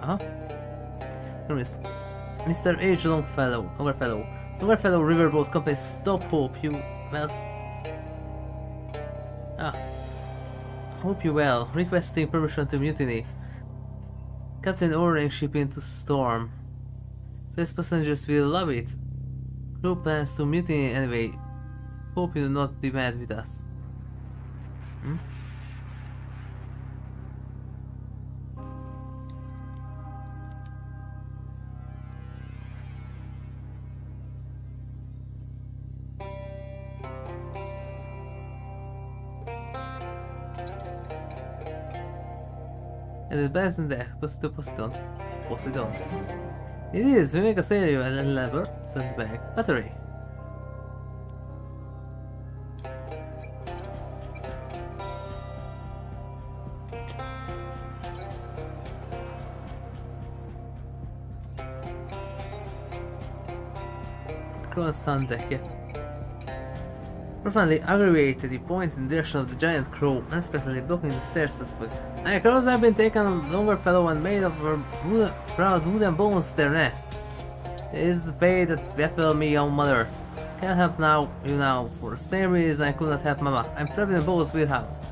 Mr. H. Longfellow, Longfellow Riverboat Company. Stop. Hope you well. Requesting permission to mutiny. Captain ordering ship into storm. Says passengers will love it. Crew plans to mutiny anyway. Hope you do not be mad with us. And the best in there, Poseidon. It is, we make a stereo at level, so it's back. Battery. Cross on deck, yeah. Profoundly aggravated, he pointed in the direction of the giant crow, unexpectedly blocking the stairs at the foot. My crows have been taken on Longfellow and made of proud wooden bones their nest. It is the pay that befell me, young mother. Can't help you now, for the same reason I could not help Mama. I'm trapped in Bo's wheelhouse.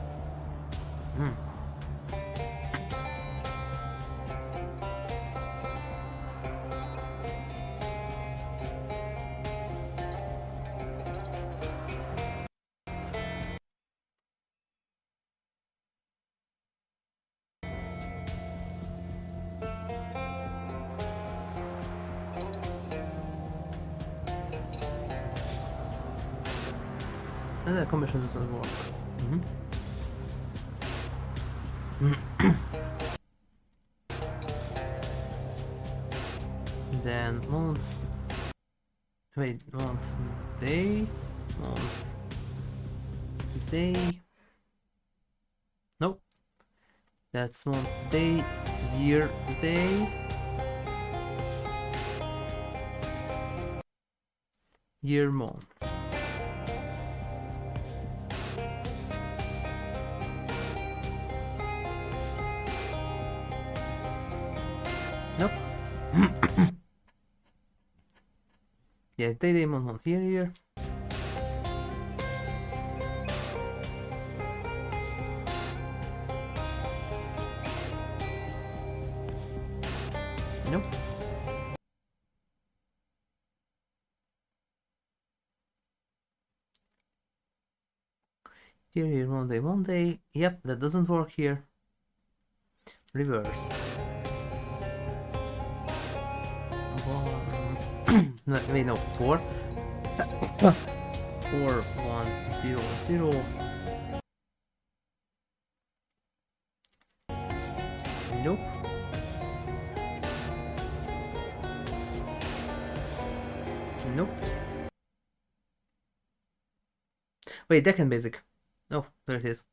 And the commission doesn't work. Then month day, nope, that's month day, year day, year month. Nope. Yeah, day, month, year. Nope. Here, Monday. Yep, that doesn't work here. Reversed. No, wait, no, 4. 4, 1, 0, 0. Nope. Nope. Wait, Deccan basic. Oh, there it is.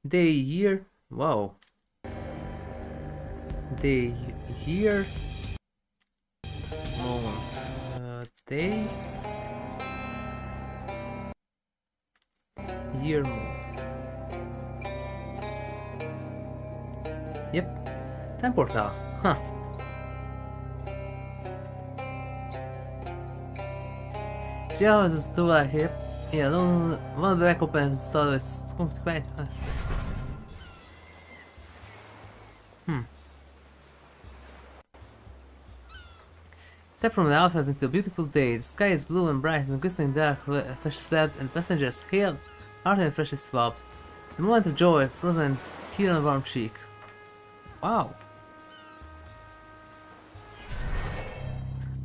Day, year. Wow. Day, year. Month. Day. Year, month. Yep. Time portal. Huh. Three hours is still like here. Yeah, no, one of the back opens so it's going to be quite fast. Step from the outhouse into a beautiful day. The sky is blue and bright and glistening dark flesh sad and passengers hailed, heart and freshly swabbed. It's a moment of joy, frozen tear on a warm cheek. Wow.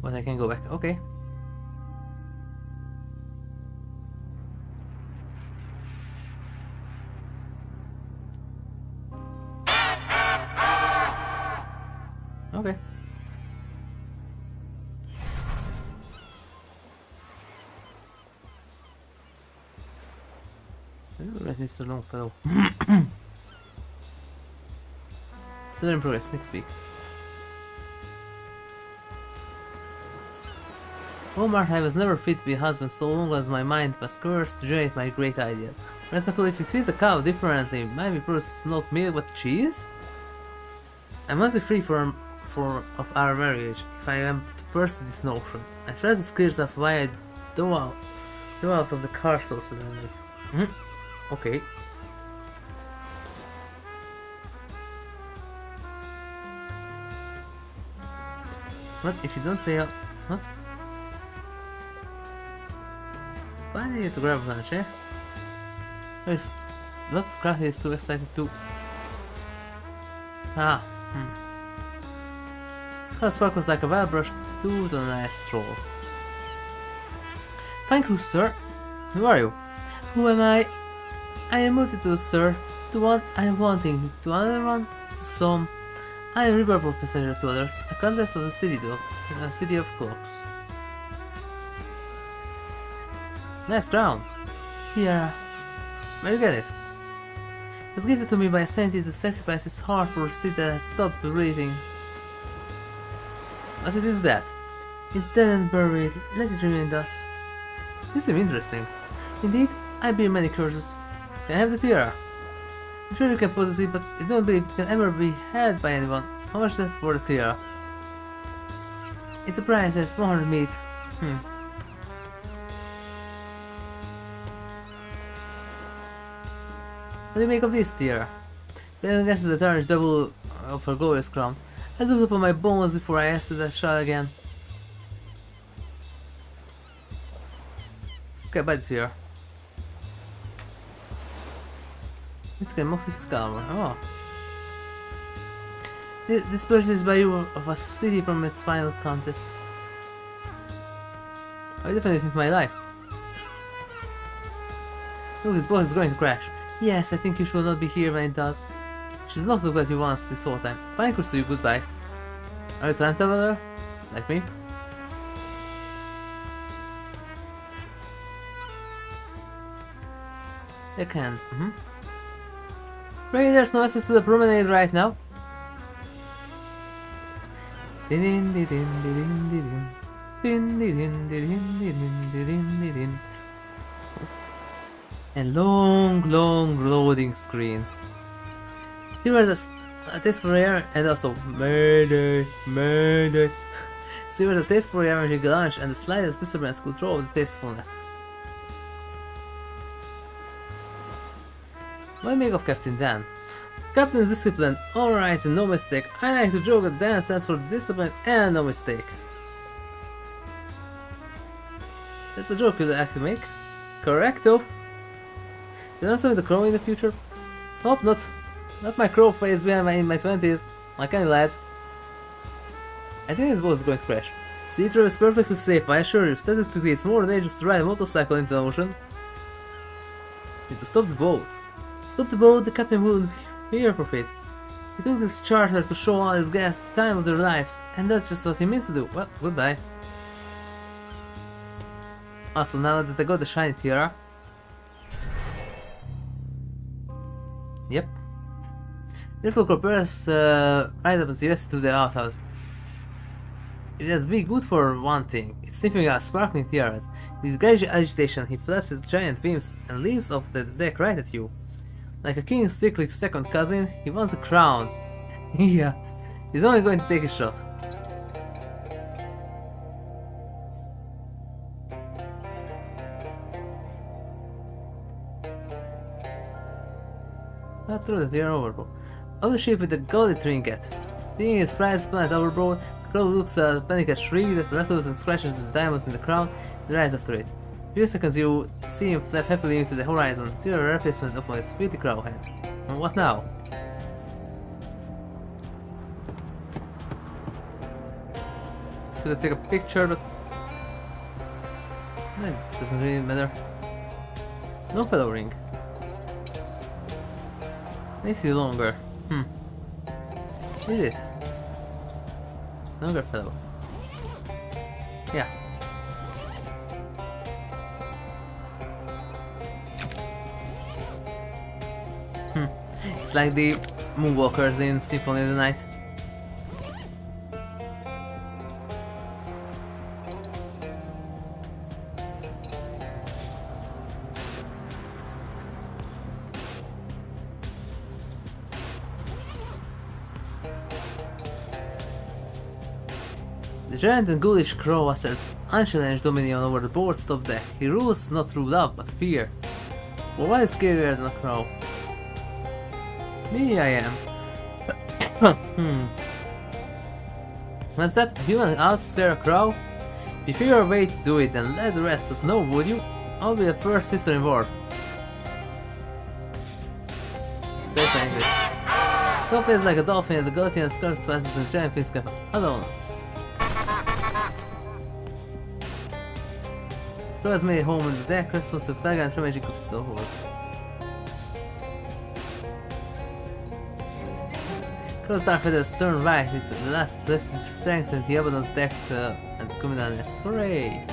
But I can go back, okay. Okay. Let me so long fellow. Still in progress, sneak peek. Oh Martha, I was never fit to be a husband so long as my mind was cursed to generate my great idea. For example, if you twist a cow differently, might we produce not milk but cheese? I must be free of our marriage if I am to pursue this notion. I phrase this clears up why I dove out of the car so suddenly. Okay. What if you don't say what? I need to grab lunch, eh? That craft is too excited to. Her sparkles like a well-brushed tooth on a nice stroll. Fine crew, sir. Who are you? Who am I? I am multitude, sir. To one I am wanting, to another one, to some. I am riverboat passenger to others, a contest of the city dog, a city of clocks. Nice crown. Here. Where you get it? It was gifted to me by a scientist that sacrificed his heart for a city that has stopped breathing. As it is that. It's dead and buried, let it remain thus. This seems interesting. Indeed, I bear many curses. Can I have the tiara? I'm sure you can possess it, but I don't believe it can ever be had by anyone. How much is that for the tiara? It's a price, it's 100 meat. What do you make of this tiara? Then guess the tarnished double of her glorious crown. I looked upon my bones before I asked that shot again. Okay, buy the tiara. Mystical Moxie Fiscal Armor. Oh. This person is by you of a city from its final contest. I defend it with my life. Look, his boat is going to crash. Yes, I think you should not be here when it does. She's not so glad you won us this whole time. Fine cruise to you, goodbye. Are you a time traveler? Like me? Deckhand. Really, there's no access to the promenade right now. And long loading screens. See where the taste for air and also murder. See where the taste for air when you lunch and the slightest disturbance could throw the tastefulness. What do you make of Captain Dan? Captain's discipline, alright, no mistake. I like to joke that Dan stands for discipline and no mistake. That's a joke you'd like to make. Correcto. Did I also the crow in the future? Hope not. Not my crow face behind in my 20s. Like any lad. I think this boat is going to crash. Sea travel is perfectly safe, I assure you. Statistically, it's more dangerous to ride a motorcycle into the ocean. You need to stop the boat. Stop the boat, the captain wouldn't fear for it. He took this charter to show all his guests the time of their lives, and that's just what he means to do. Well, goodbye. Also, now that I got the shiny tiara. Yep. Therefore, compares items US to the outhouse. It has been good for one thing. It's sniffing out sparkling tiaras. With great agitation, he flaps his giant beams and leaps off the deck right at you. Like a king's sickly second cousin, he wants a crown. Yeah, he's only going to take a shot. Not true that they are overboard. On the ship with the gaudy trinket. Seeing his prize planet overboard, the crow looks at the panicked shriek that rattles and scratches the diamonds in the crown and rides after it. A few seconds you see him flap happily into the horizon, to a replacement upon his filthy crow head. And what now? Should I take a picture, but it doesn't really matter. No fellow ring. I see longer. What is it? Longer fellow. Yeah. It's like the moonwalkers in Symphony of the Night. The giant and ghoulish crow asserts unchallenged dominion over the board's top deck. He rules not through love, but fear. Well, what is scarier than a crow? Me, I am. What's that? A human out to scare a crow? If you figure a way to do it, then let the rest us know, would you? I'll be the first sister in war. Stay angry. Top is like a dolphin, and the Gothian scarf passes and giant fins cap Adonis. Crow has made home on the deck, response to flag and magic obstacle holes. Crow's dark feathers turn white with the last vestige of strength and the Abaddon's deck and the communal nest. Hooray!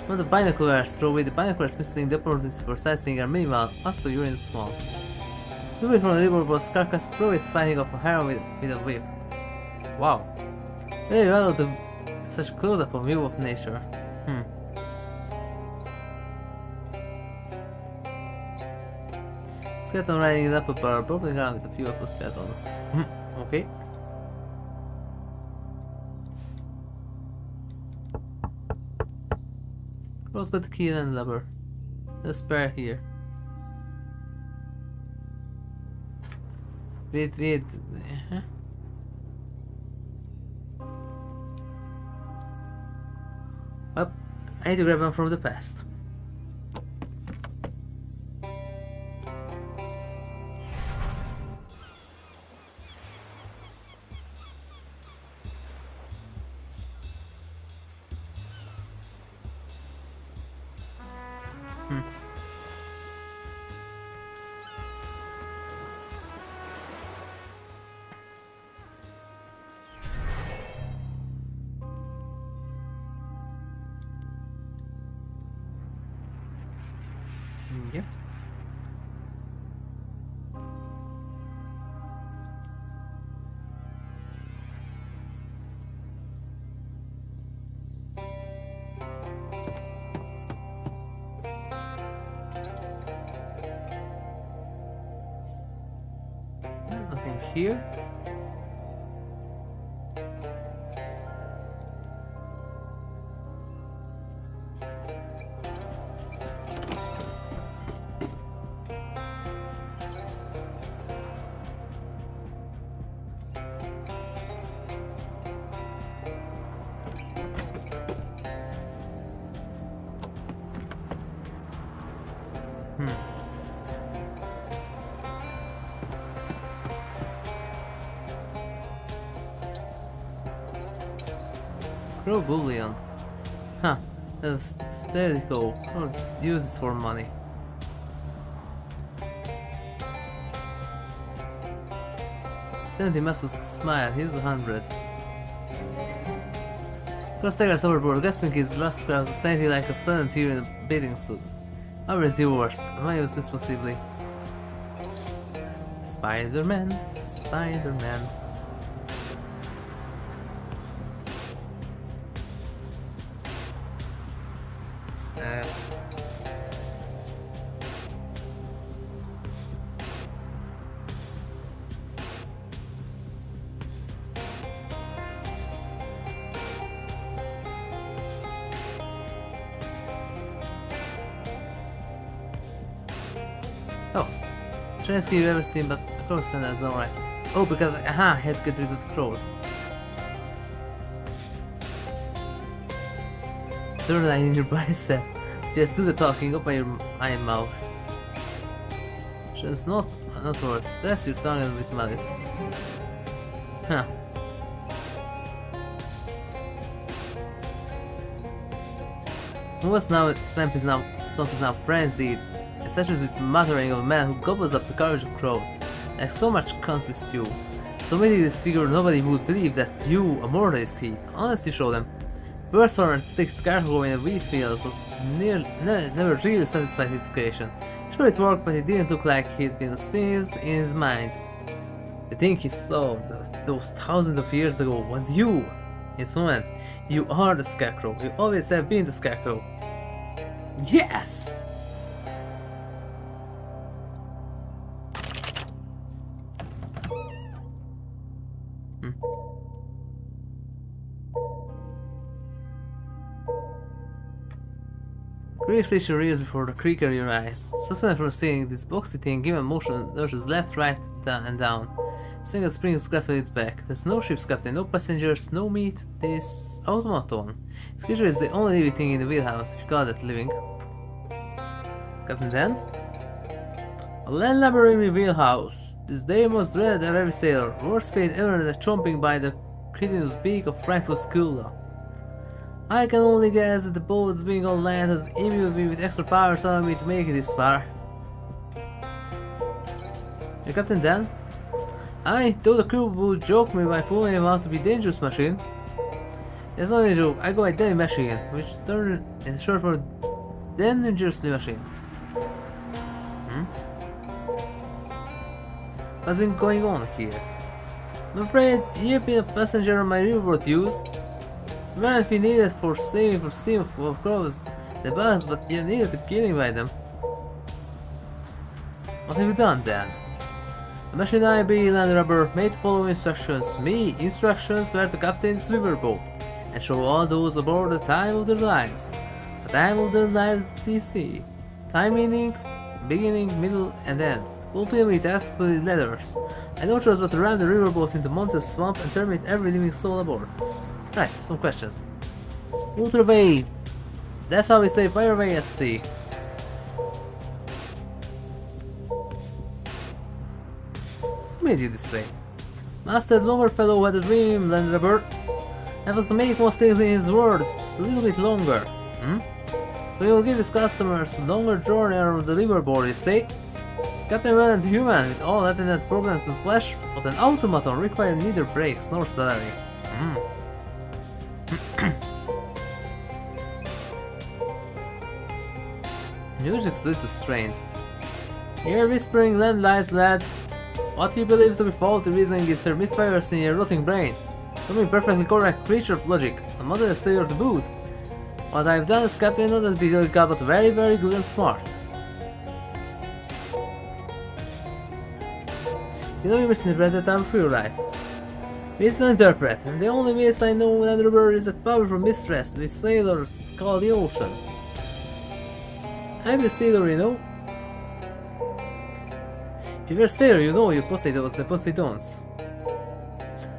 When the binoculars throw away the binoculars missing the opportunities for sightseeing are minimal, also you're in small. Moving from the riverboat's carcass, Crow is fighting off a heron with a whip. Wow. Very well to such close-up of view of nature. Skeleton riding it up a bar, broken ground with a few apple skeletons. Okay. Crow's got the key and lever. The spare here. Wait. Well, I need to grab one from the past. Yep. Nothing here. Crow bullion. Huh. That was steady go. Let's use this for money. $70 muscles to smile. Here's 100. Cross tigers overboard, gasping his last cries of sanity like a sudden tear in a bathing suit. However is yours. I might use this possibly. Spider-Man, Spider-Man. Oh, Chinese you ever seen, but the crow stand is alright. Oh, because I had to get rid of the crows. Third eye in your bicep. Just do the talking, open your mouth. Just not words. Press your tongue with malice. Huh. Swamp is now frenzied. And such as with the muttering of a man who gobbles up the courage of crows, like so much country stew. So many this figure nobody would believe that you, a mortal is he. Honestly show them. Burst forward sticks cargo in a wheat fields was never really satisfied his creation. Sure it worked, but it didn't look like he'd been scenes in his mind. The thing he saw those thousands of years ago was you. In this moment, you are the scarecrow. You always have been the scarecrow. Yes! Creek station rears before the creaker of your eyes. Suspended from seeing this boxy thing, given motion lurches left, right, and down. Single springs grabbed its back. There's no ship's captain, no passengers, no meat. This automaton. This creature is the only living thing in the wheelhouse, if you call that living. Captain Dan? A landlubber in the wheelhouse. This day most dreaded of every sailor. Worst fate ever than the chomping by the cretinous beak of frightful Skula. I can only guess that the boats being on land has imbued me with extra powers allowing me to make it this far. You're Captain Dan? I thought the crew would joke me by fooling him out to be dangerous machine. It's not a joke, I go by Danny Machine, which is short for Dangerously Machine. What's going on here? I'm afraid you've been a passenger on my riverboat use. You weren't be needed for saving from steam of crows, the bus, but you needed to killing by them. What have you done, Dan? A machine IB landlubber made to follow instructions. Me, instructions were to captain this riverboat and show all those aboard the time of their lives. The time of their lives TC. Time meaning beginning, middle, and end. Fulfilling tasks to the letters. I no choice but to ram the riverboat into Monte's swamp and terminate every living soul aboard. Right, some questions. Ultra Bay. That's how we say fire away at sea. Who made you this way? Master Longerfellow had a dream, landlubber. That was to make most things in his world just a little bit longer. So he will give his customers a longer journey around the riverboard, you say? Captain well and human with all attendant problems in flesh, but an automaton requiring neither breaks nor salary. Music's a little strained. Here whispering land lies, lad. What you believe to be faulty reasoning is her misfires in your rotting brain. To be perfectly correct creature of logic, a modern sailor to boot. What I've done is captain not that be good, but very good and smart. You know you misinterpret that time of your life. Misinterpret, and the only miss I know in river is that powerful mistress which sailors call the ocean. I'm a sailor, you know. If you're a sailor, you know you Poseidons and Poseidons.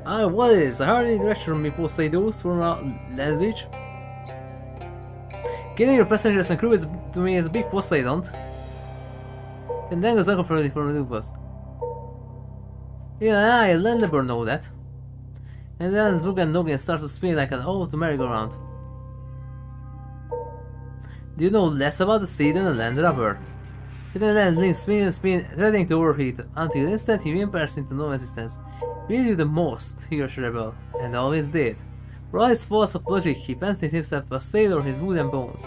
Ah, what is? I hardly lecture me Poseidons from our language. Killing your passengers and crew is to me is a big Poseidon. And then goes uncomfortably for the bus. Even I, a landlubber, know that. And then Vugan Noggin starts to spin like an old merry-go-round. Do you know less about the sea than a land rubber? The land leans spin and spin, threatening to overheat, until the instant he whimpers into no resistance. Will you the most, HigurashiRebel, and always did. For all his faults of logic, he fancied himself a sailor of his wooden bones.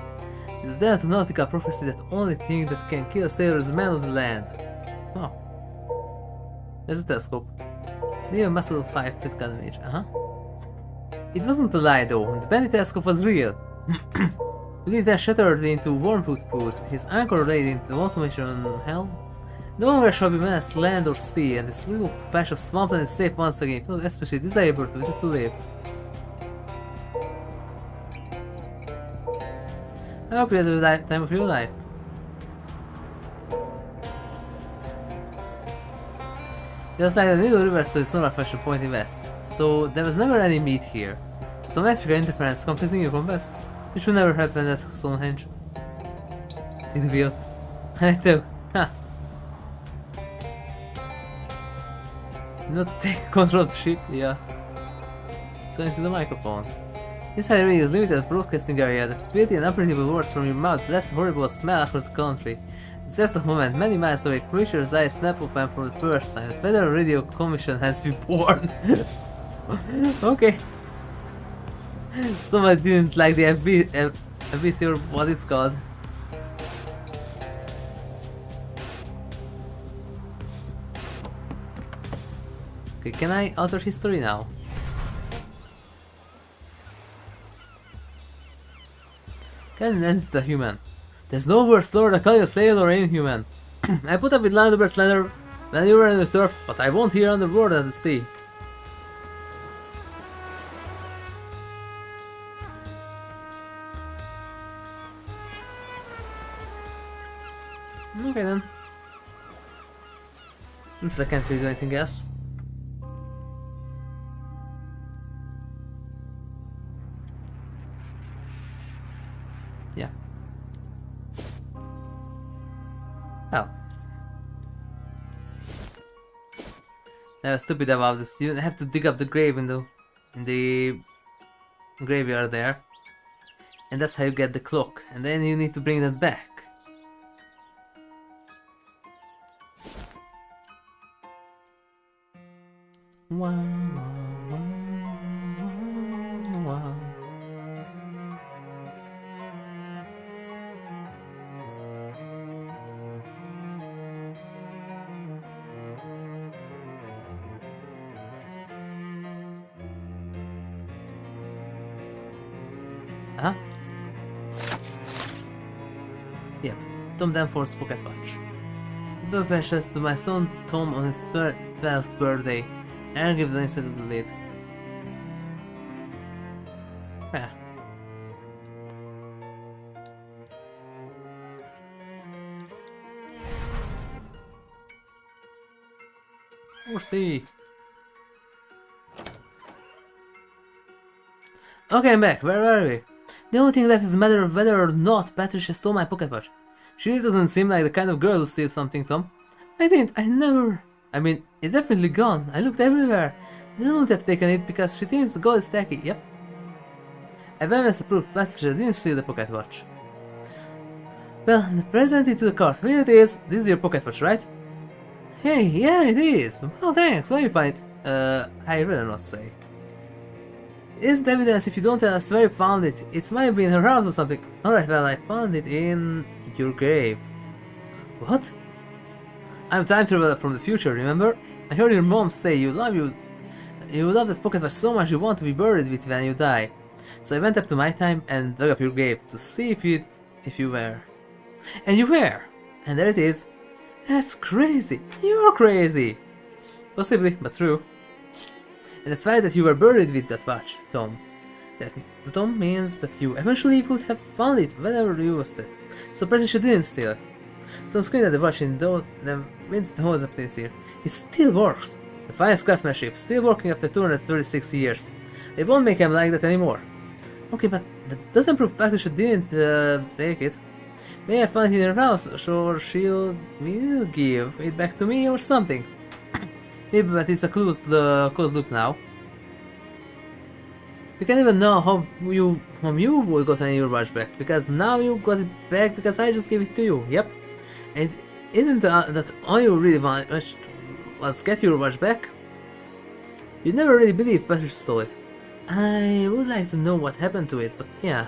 It's then to nautical prophecy that only thing that can kill a sailor is a man of the land. Oh. There's a telescope. Deal muscle of 5 physical damage, It wasn't a lie though, the bendy telescope was real. Believe then shattered into wormwood food, his anchor laid into automation hell. No longer shall be menaced land or sea, and this little patch of swampland is safe once again, not especially desirable to visit to live. I hope you had the time of your life. There was like a little river, so it's not a fashion pointing west. So there was never any meat here. Some electrical interference confusing you, confess? It should never happen at Stonehenge. Take the wheel. I too. Ha! Not to take control of the ship, yeah. So into the microphone. This highway is limited broadcasting area. The filthy and unpredictable words from your mouth blast a horrible smell across the country. It's just a moment, many miles away, creature's eyes snap open for the first time. The Federal Radio Commission has been born. Okay. Somebody didn't like the FBC or what it's called. Okay, can I alter history now? Can enhance the human. There's no worse lord I call you sailor or inhuman. I put up with landlubbers slender when you were in the turf, but I won't hear on the road at the sea. Okay then. Since I can't really do anything else. Yeah. Well. I was stupid about this. You have to dig up the grave in the graveyard there. And that's how you get the clock. And then you need to bring that back. Wow, wow, wow, wow. Huh? Yep, Tom Danforth's pocket watch. Birth wishes to my son Tom on his 12th birthday. And give the inside of the lid. Yeah. We'll see. Okay, I'm back. Where were we? The only thing left is a matter of whether or not Patricia stole my pocket watch. She really doesn't seem like the kind of girl who steals something, Tom. I didn't. I never. I mean, it's definitely gone. I looked everywhere. They don't have taken it because she thinks the gold is tacky. Yep. I've evidence to prove Patricia didn't steal the pocket watch. Well, present it to the cart. Here it is. This is your pocket watch, right? Hey, yeah, it is. Oh, thanks. Where you find it? I'd rather not say. It isn't evidence if you don't tell us where you found it. It might be in her house or something. Alright, well, I found it in your grave. What? I'm a time traveler from the future, remember? I heard your mom say you love that pocket watch so much you want to be buried with when you die. So I went up to my time and dug up your grave to see if you were. And you were! And there it is. That's crazy! You're crazy! Possibly, but true. And the fact that you were buried with that watch, Tom. That Tom means that you eventually would have found it whenever you used it. So Patricia didn't steal it. So screen at the watch in the Winston Hose up this here. It still works. The finest craftsmanship, still working after 236 years. They won't make him like that anymore. Okay, but that doesn't prove Patricia didn't take it. May I find it in her house, or she'll give it back to me or something. Maybe, but it's a closed loop now. You can't even know how you will got your watch back, because now you got it back because I just gave it to you. Yep. And isn't that all you really want was get your watch back? You never really believed Patricia stole it. I would like to know what happened to it, but yeah.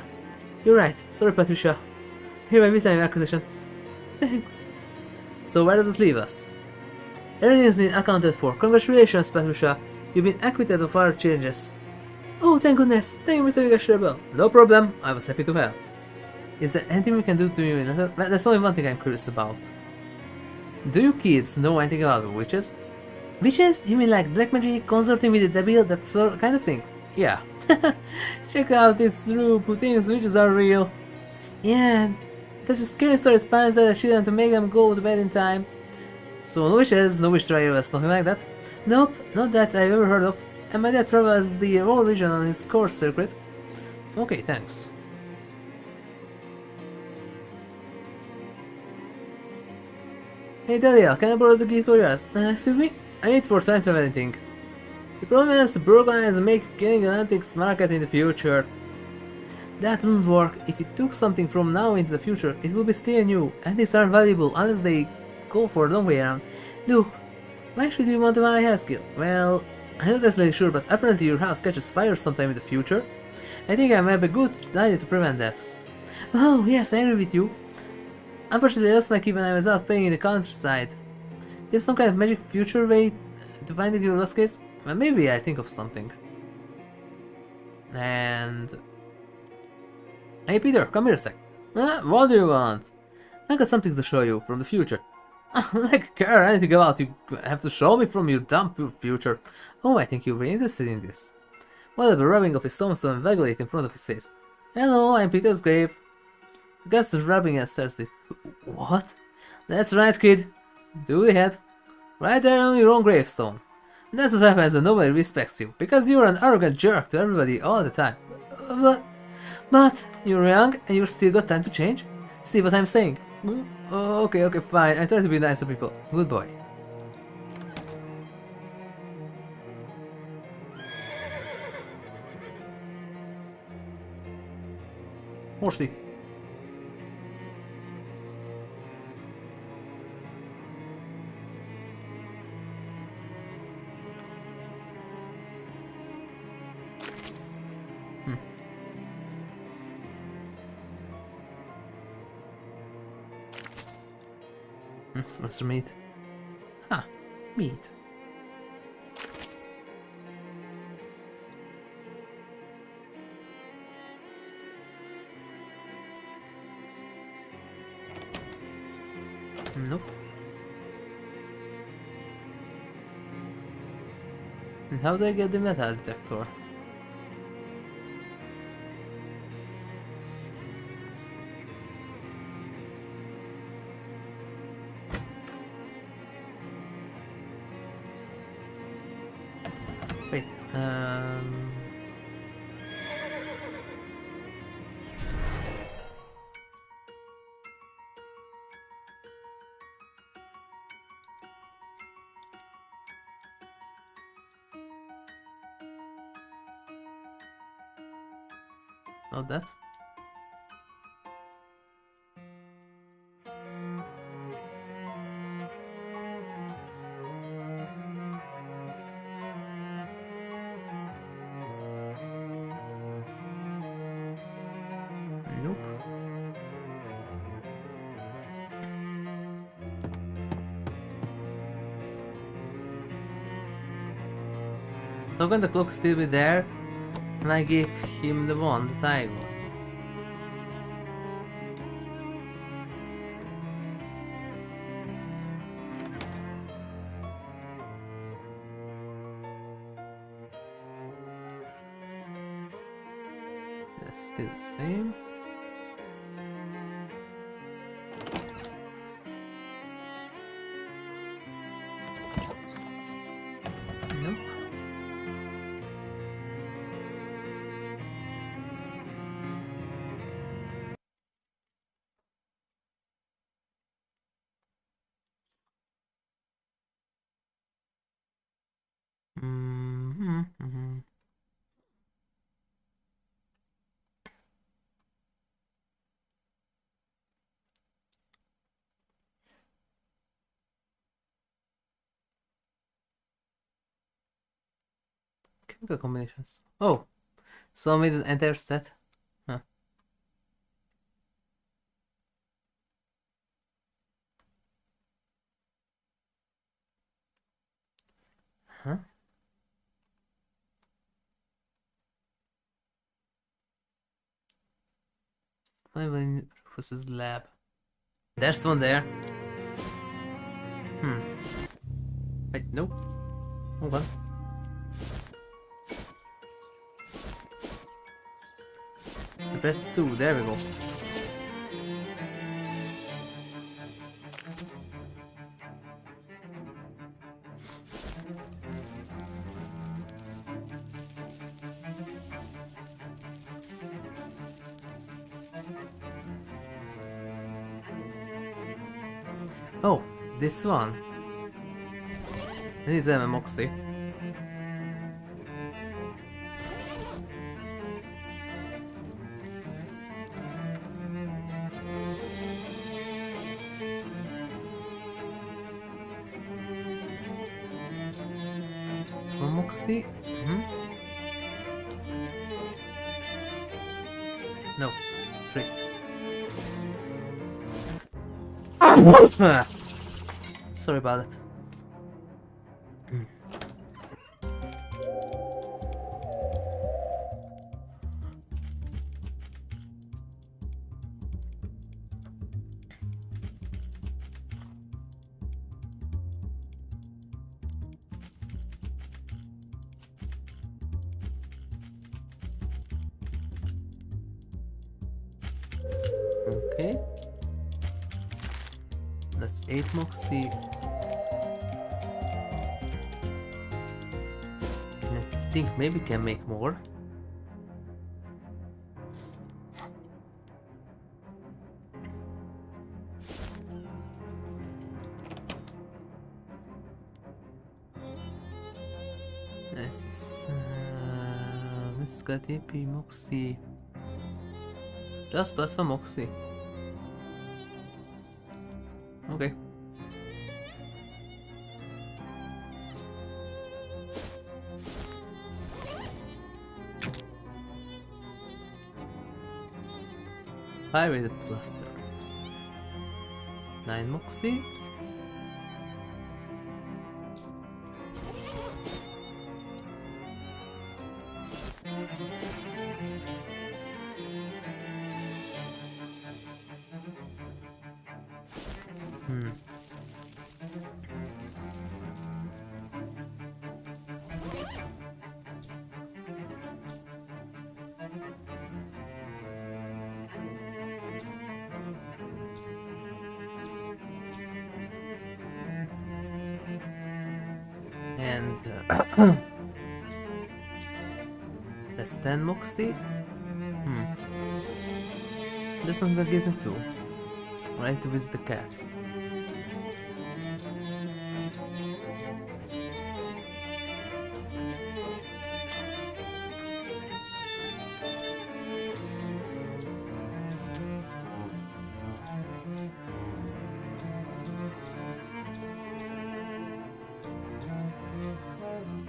You're right. Sorry, Patricia. Here I return your acquisition. Thanks. So where does it leave us? Everything has been accounted for. Congratulations, Patricia. You've been acquitted of our charges. Oh, thank goodness. Thank you, Mr. HigurashiRebel. No problem. I was happy to help. Is there anything we can do to you in another? Well, there's only one thing I'm curious about. Do you kids know anything about witches? Witches? You mean like black magic, consorting with the devil, that sort kind of thing? Yeah. Check out this room who thinks witches are real. Yeah, there's a scary story spines that children to make them go to bed in time. So no wishes, no wish trials, nothing like that? Nope, not that I've ever heard of. And my dad travels the whole region on his course circuit. Okay, thanks. Hey Dahlia, can I borrow the keys for yours? Excuse me? I need for time travel anything. The problem is to organize and make getting an antiques market in the future. That wouldn't work. If you took something from now into the future, it would be still new. Antiques aren't valuable unless they go for a long way around. Look, why should you want my house skill? Well, I'm not necessarily sure, but apparently your house catches fire sometime in the future. I think I might have a good idea to prevent that. Oh, yes, I agree with you. Unfortunately, I lost my key when I was out playing in the countryside. Do you have some kind of magic future way to find the lost case? Well, maybe I think of something. And... Hey Peter, come here a sec. What do you want? I got something to show you from the future. Like I care anything about you have to show me from your dumb future. Oh, I think you'll be interested in this. What a rubbing of his tombstone vaguely in front of his face. Hello, I'm Peter's grave. Gus is rubbing and stares it. What? That's right, kid. Do the head. Right there on your own gravestone. That's what happens when nobody respects you, because you're an arrogant jerk to everybody all the time. But you're young and you've still got time to change. See what I'm saying? Okay, fine. I try to be nice to people. Good boy. Horsey. Mr. Meat. Huh. Meat. Nope. And how do I get the metal detector? Wait, not that. Nope. So when the clock still be there, and I gave him the one that I got. That's still the same. Nope. Mm-hmm. Good combinations. Oh, so I made an entire set. Huh. Huh? Finally, Rufus's lab. There's one there. Wait, nope. Hold on. The best two, there we go. Oh, this one. This is a Moxie. It's one Moxie. No, 3. Sorry about it. Okay. That's 8 Moxie. I think maybe can make more. This is let's get AP Moxie. Just plus one Moxie. Okay. Pirate Blaster. 9 Moxie. And that's 10 Moxie. There's something that gives me 2. I need to visit the cat.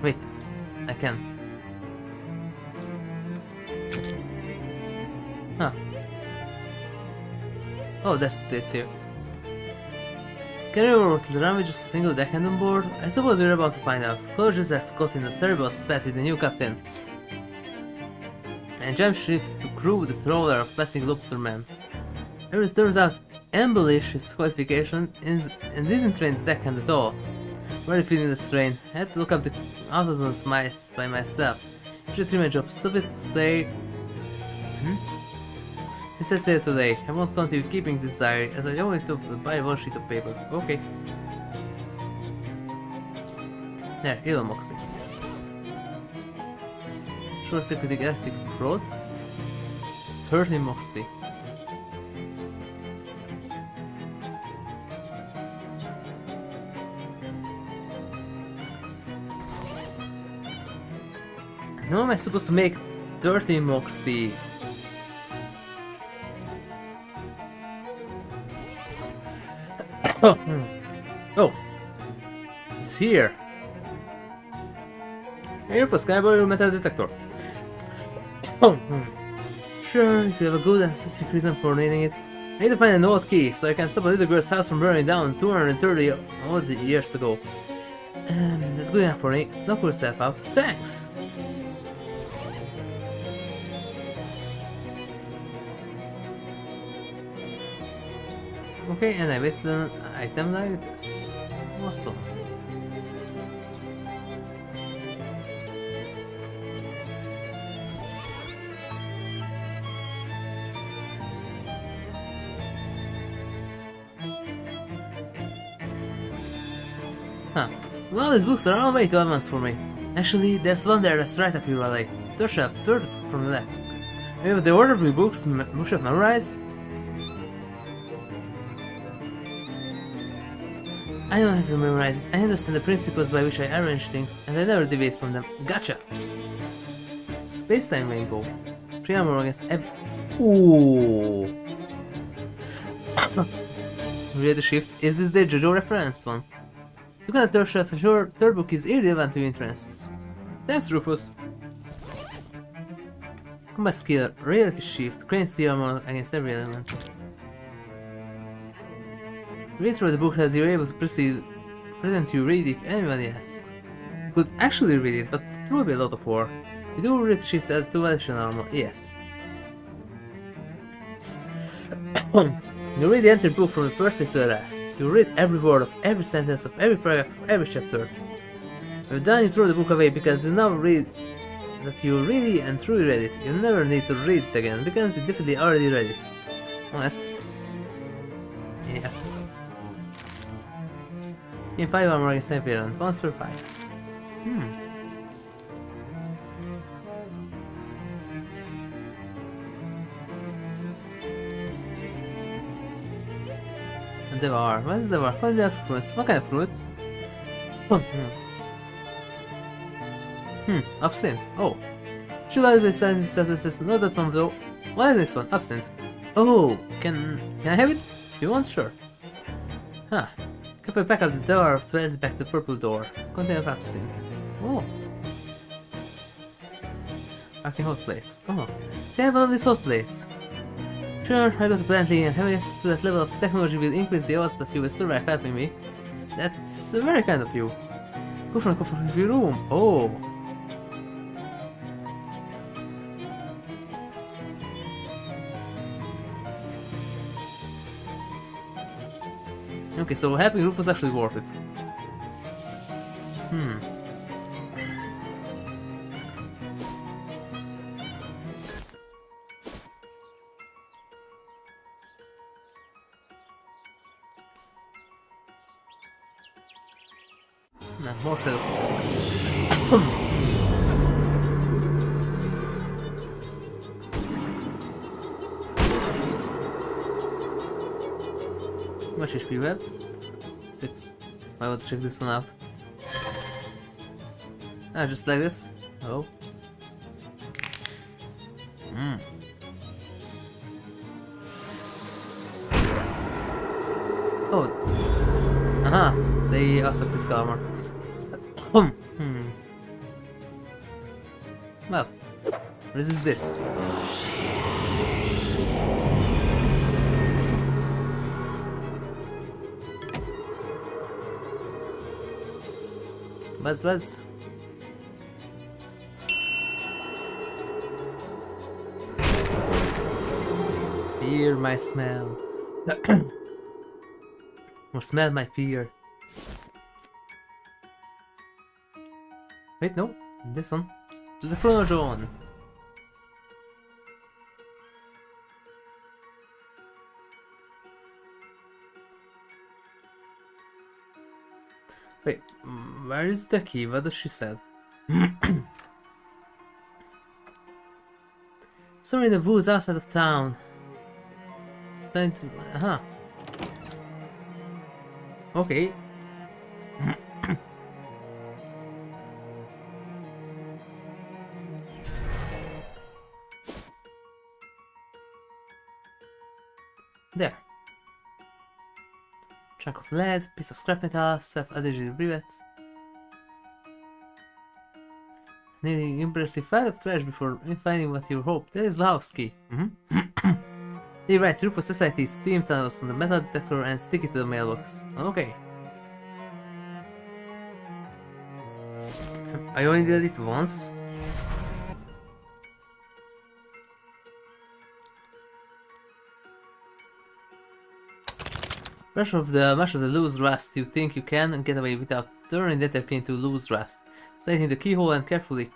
Wait, I can. Huh. Oh, that's here. Can you remember to run with just a single deckhand on board? I suppose we're about to find out. Colleges have got in a terrible spat with the new captain. And jumped ship to crew the trawler of passing lobstermen. As it turns out, embellish his qualification and isn't trained deckhand at all. Very feeling the strain. I had to look up the thousands by myself. It should be my job. Suffice to say... It says here today. I won't continue keeping this diary as I only to buy one sheet of paper. Okay. There, Hello Moxie. Short security galactic prod. 30 Moxie. How am I supposed to make 30 Moxie? Oh, it's here. Here for Skyball metal detector. Oh, sure, if you have a good and specific reason for needing it. I need to find a note key so I can stop a little girl's house from burning down 230 odd years ago. That's good enough for me. Knock yourself out. Thanks! Okay, and I wasted an item like this. Awesome. Huh. Well, these books are all way too advanced for me. Actually, there's one there that's right up your alley. Third shelf, third from the left. You have the order of the books have memorized? I don't have to memorize it. I understand the principles by which I arrange things, and I never deviate from them. Gotcha! Space-time rainbow. 3 armor against Ooh! Read the shift. Is this the JoJo reference one? Look at the third shelf and your third book is irrelevant to your interests. Thanks, Rufus. Combat skill, reality shift, crane steel armor against every element. Read through the book as you're able to present you read if anybody asks. You could actually read it, but it will be a lot of work. You do reality shift add 2 additional armor, yes. You read the entire book from the first page to the last. You read every word of every sentence of every paragraph of every chapter. When you're done, you throw the book away because you now read that you really and truly read it. You never need to read it again because you definitely already read it. Honest. Yeah. In 5 armor against every element, once per 5. Devour. What is devour? What are the fruits? What kind of fruits? Absinthe. Oh. Should I be silent sentences? Not that one though. What is this one? Absinthe. Oh, can I have it? If you want, sure. Huh. If I pack up the door of threads back to the purple door. Container of absinthe. Oh. Arcing hot plates. Oh. They have all these hot plates. Sure, I got a plenty, and having access to that level of technology will increase the odds that you will survive helping me. That's very kind of you. Go from the comfort of your room. Oh. Okay, so helping Roof was actually worth it. No, more shadow creatures. How much HP you have? 6. I want to check this one out. Ah, just like this? Oh. Oh. Aha! They also have physical armor. Well, resist this. Buzz. Fear my smell. Or smell my fear. Wait, no. This one. To the Chrono Zone. Wait, where is the key? What does she said? Somewhere in the woods outside of town. Trying to... Okay. There. Chunk of lead, piece of scrap metal, self-adhesive rivets. Nearly impressive pile of trash before finding what you hoped. That is the house key. They write Rufus Society, steam tunnels on the metal detector and stick it to the mailbox. Okay. I only did it once. Much of the loose rust you think you can get away without turning the detector into loose rust. Slide in the keyhole and carefully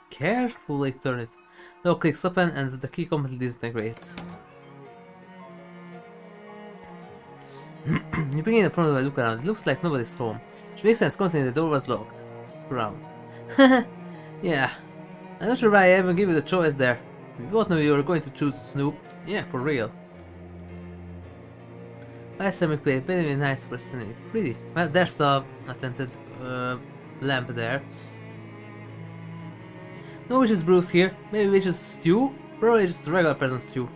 turn it. No clicks open and the key completely disintegrates. You begin in front of a look around. It looks like nobody's home, which makes sense considering the door was locked. Look around. Yeah, I'm not sure why I even gave you the choice there. We both knew you were going to choose Snoop. Yeah, for real. Nice ceramic plate, very nice for scenery. Pretty. Well, there's a tinted lamp there. No witch's brews here. Maybe witch's stew? Probably just a regular person stew.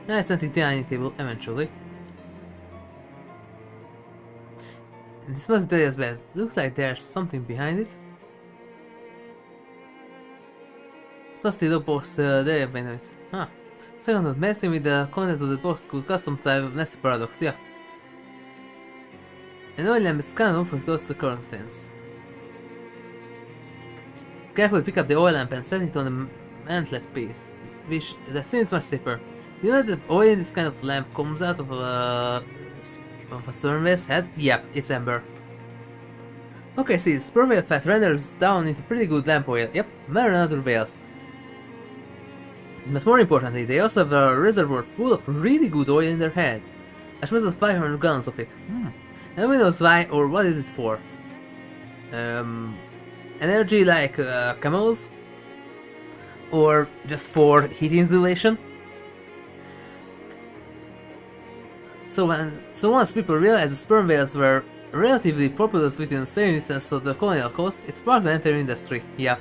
Nice antique dining table, eventually. And this must be as bad. Looks like there's something behind it. This must be the box there behind it. Huh. Second note, messing with the contents of the box could cause some type of nasty paradox, yeah. An oil lamp is kind of what goes to the current flames. Carefully pick up the oil lamp and set it on the mantlet piece, which that seems much safer. You know that oil in this kind of lamp comes out of a sperm whale's head? Yep, it's amber. Okay, see, sperm whale fat renders down into pretty good lamp oil. Yep, better than other whales. But more importantly, they also have a reservoir full of really good oil in their heads. As much as 500 gallons of it. Nobody knows why or what is it for. Energy like camels? Or just for heat insulation? So once people realized the sperm whales were relatively populous within the same distance of the colonial coast, it sparked the entire industry. Yeah.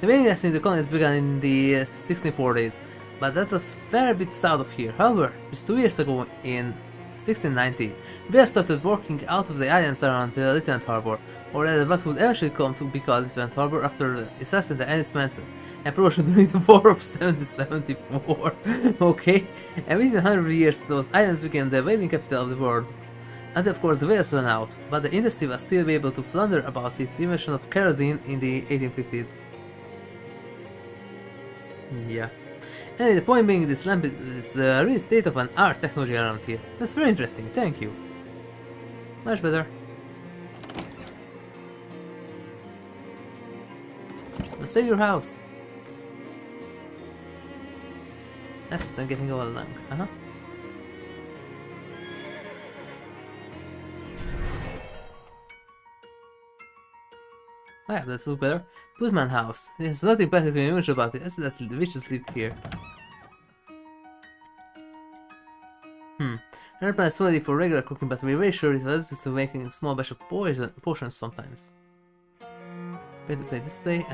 The main industry in the colonies began in the 1640s, but that was a fair bit south of here. However, just 2 years ago, in 1690, whales started working out of the islands around Lieutenant Harbor, or rather what would eventually come to be called Lieutenant Harbor after the assassin the enlistment and promotion during the War of 1774. Okay, and within 100 years those islands became the whaling capital of the world. And of course the whales ran out, but the industry was still able to flounder about its invention of kerosene in the 1850s. Yeah. Anyway, the point being, this lamp is really state-of-an-art technology around here. That's very interesting, thank you. Much better. Now save your house. That's not getting all along. Yeah, that's look better. Putman house. There's nothing particularly unusual about it, as that the witches lived here. Another plan is ready for regular cooking, but we're very sure it was just making a small batch of potions sometimes. Play display,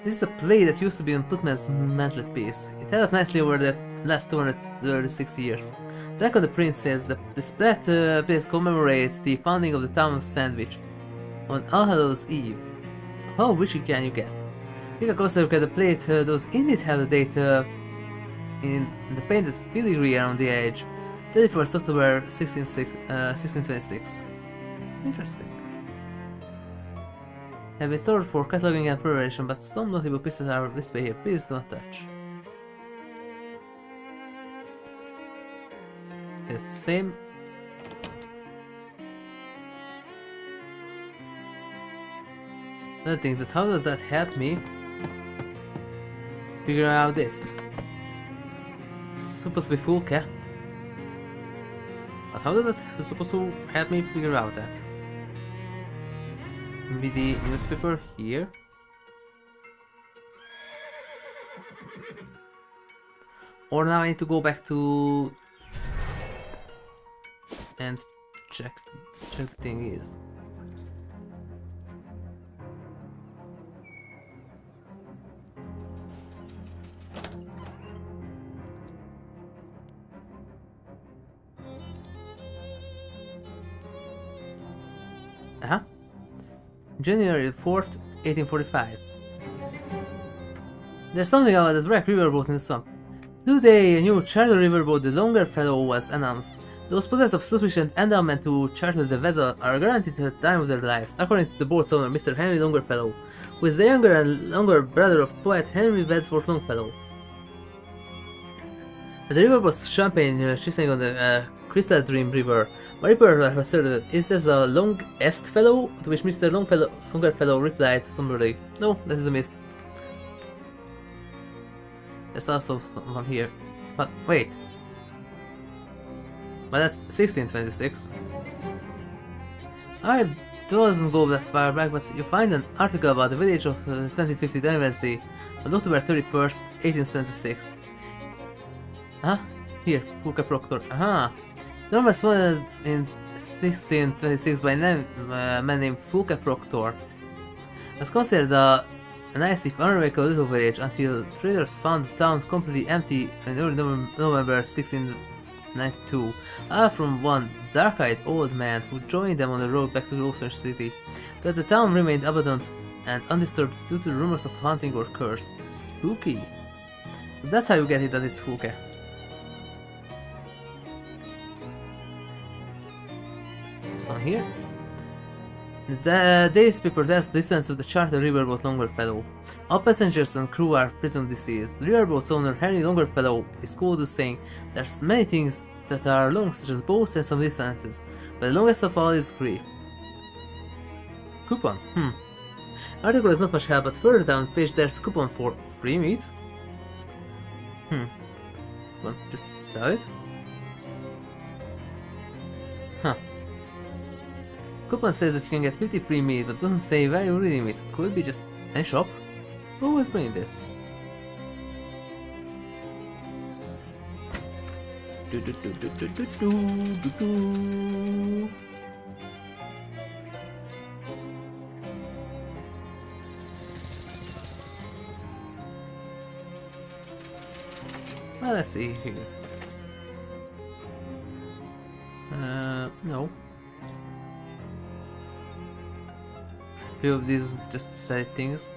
This is a plate that used to be on Putman's mantlet piece. It held up nicely over the last 236 years. Back on the print says the splat plate commemorates the founding of the town of Sandwich on All Hallows Eve. How witchy can you get? Take a closer look at the plate. Those indeed have the date in the painted filigree around the edge. 31st October 1626. Interesting. Have been stored for cataloging and preparation, but some notable pieces are displayed here. Please don't touch. It's the same. Another thing, that how does that help me figure out this? It's supposed to be full, okay? But how does that supposed to help me figure out that? Maybe the newspaper here. Or now I need to go back to and check the thing is. Uh-huh. January 4th, 1845. There's something about that wrecked riverboat in the swamp. Today, a new charter riverboat, the Longfellow, was announced. Those possessed of sufficient endowment to charter the vessel are guaranteed at the time of their lives, according to the boat's owner, Mr. Henry Longfellow, who is the younger and longer brother of poet Henry Wadsworth Longfellow. The riverboat's champagne chising on the Crystal Dream River. My reporter has asserted, is this a Longest fellow? To which Mr. Longfellow replied somberly, no, that is a mist. There's also someone here. But wait. But that's 1626. I doesn't go that far back, but you find an article about the village of 2050th anniversary on October 31st, 1876. Huh? Here, Fulca Proctor. Aha! Norman was founded in 1626 by a man named Fulca Proctor. It was considered a nice if unremarkable little village until traders found the town completely empty in early November 1692, from one dark-eyed old man who joined them on the road back to the Ocean City. But the town remained abandoned and undisturbed due to rumors of haunting or curse. Spooky. So that's how you get it that it's Fulca. So here. The day's paper tells the distance of the charter riverboat Longfellow. All passengers and crew are presumed deceased. The riverboat's owner, Henry Longfellow, is quoted as saying, there's many things that are long, such as boats and some distances, but the longest of all is grief. Coupon? Article is not much help, but further down the page there's a coupon for free meat? Well, just sell it? Huh. Coupon says that you can get 50 free meat, but doesn't say where you redeem it. Could it be just any shop? Who will print this? Well, let's see here. No. Few of these just sell things.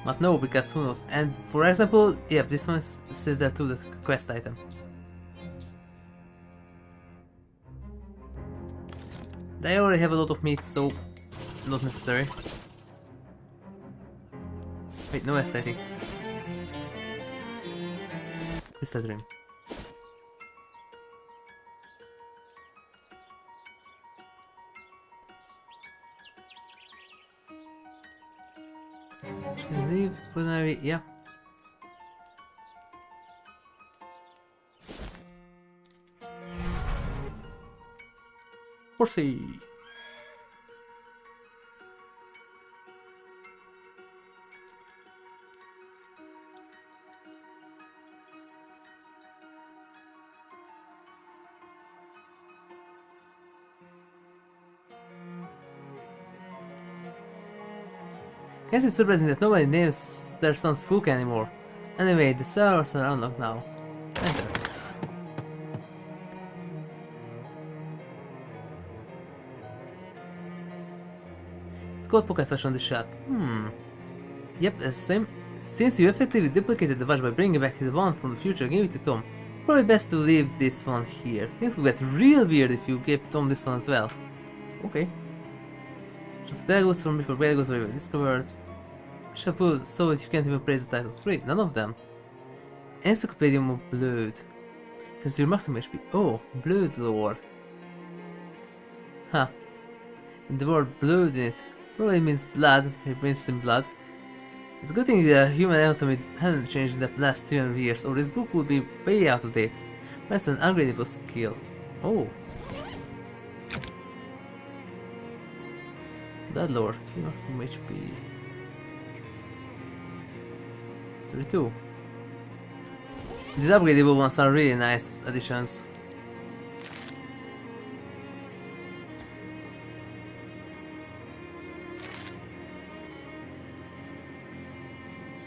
But no, because who knows. And for example, yeah, this one says there too, the quest item. They already have a lot of meat, so not necessary. Wait, no aesthetic. Crystal Dream. Leaves, preliminary, yeah. Horsey. Guess it's surprising that nobody names their sons Fulca anymore. Anyway, the servers are unlocked now. Enter. It's got pocket watch on the shot. Yep, it's the same. Since you effectively duplicated the watch by bringing back the one from the future and gave it to Tom, probably best to leave this one here. Things will get real weird if you gave Tom this one as well. Okay. Of the goods from before bad goods were discovered. Shall put so that you can't even praise the titles. Wait, none of them. Encyclopedia of Blood. Has your maximum HP. Oh, blood lore. Huh. And the word blood in it probably means blood, it means in blood. It's a good thing the human anatomy hasn't changed in the last 300 years, or this book would be way out of date. That's an upgradable skill. Oh. Blood lore, 3 maximum HP. 32. These upgradable ones are really nice additions.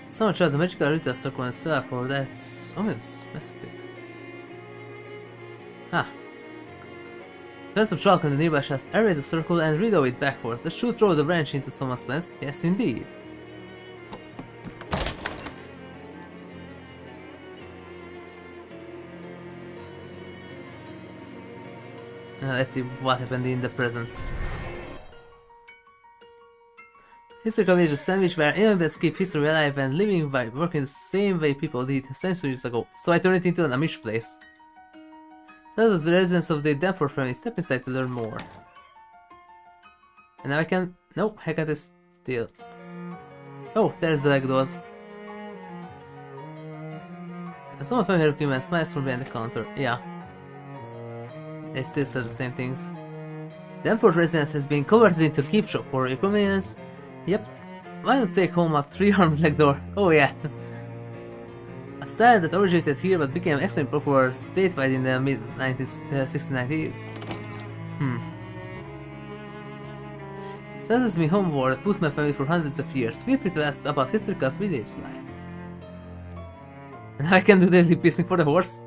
Someone tried the magical retail circle and sell for that. Oh yes, mess with it. Ah. Plants of chalk on the nearby shelf. Erase a circle and reload it backwards. Let's shoot throw the wrench into someone's plants. Yes, indeed. Let's see what happened in the present. Historical village of Sandwich where immigrants keep history alive and living by working the same way people did centuries ago. So I turned it into an Amish place. That was the residence of the Danforth family. Step inside to learn more. And now I can... Nope, I can't steal. Oh, there's the leg doors. Someone familiar looking man smiles from behind the counter. Yeah. They still said the same things. Danforth residence has been converted into a gift shop for your convenience. Yep. Why not take home a 3-armed leg door? Oh yeah. A style that originated here but became extremely popular statewide in the mid-1690s. So this is me homeward, put my family for hundreds of years. Feel free to ask about historical village life. And now I can do daily piercing for the horse.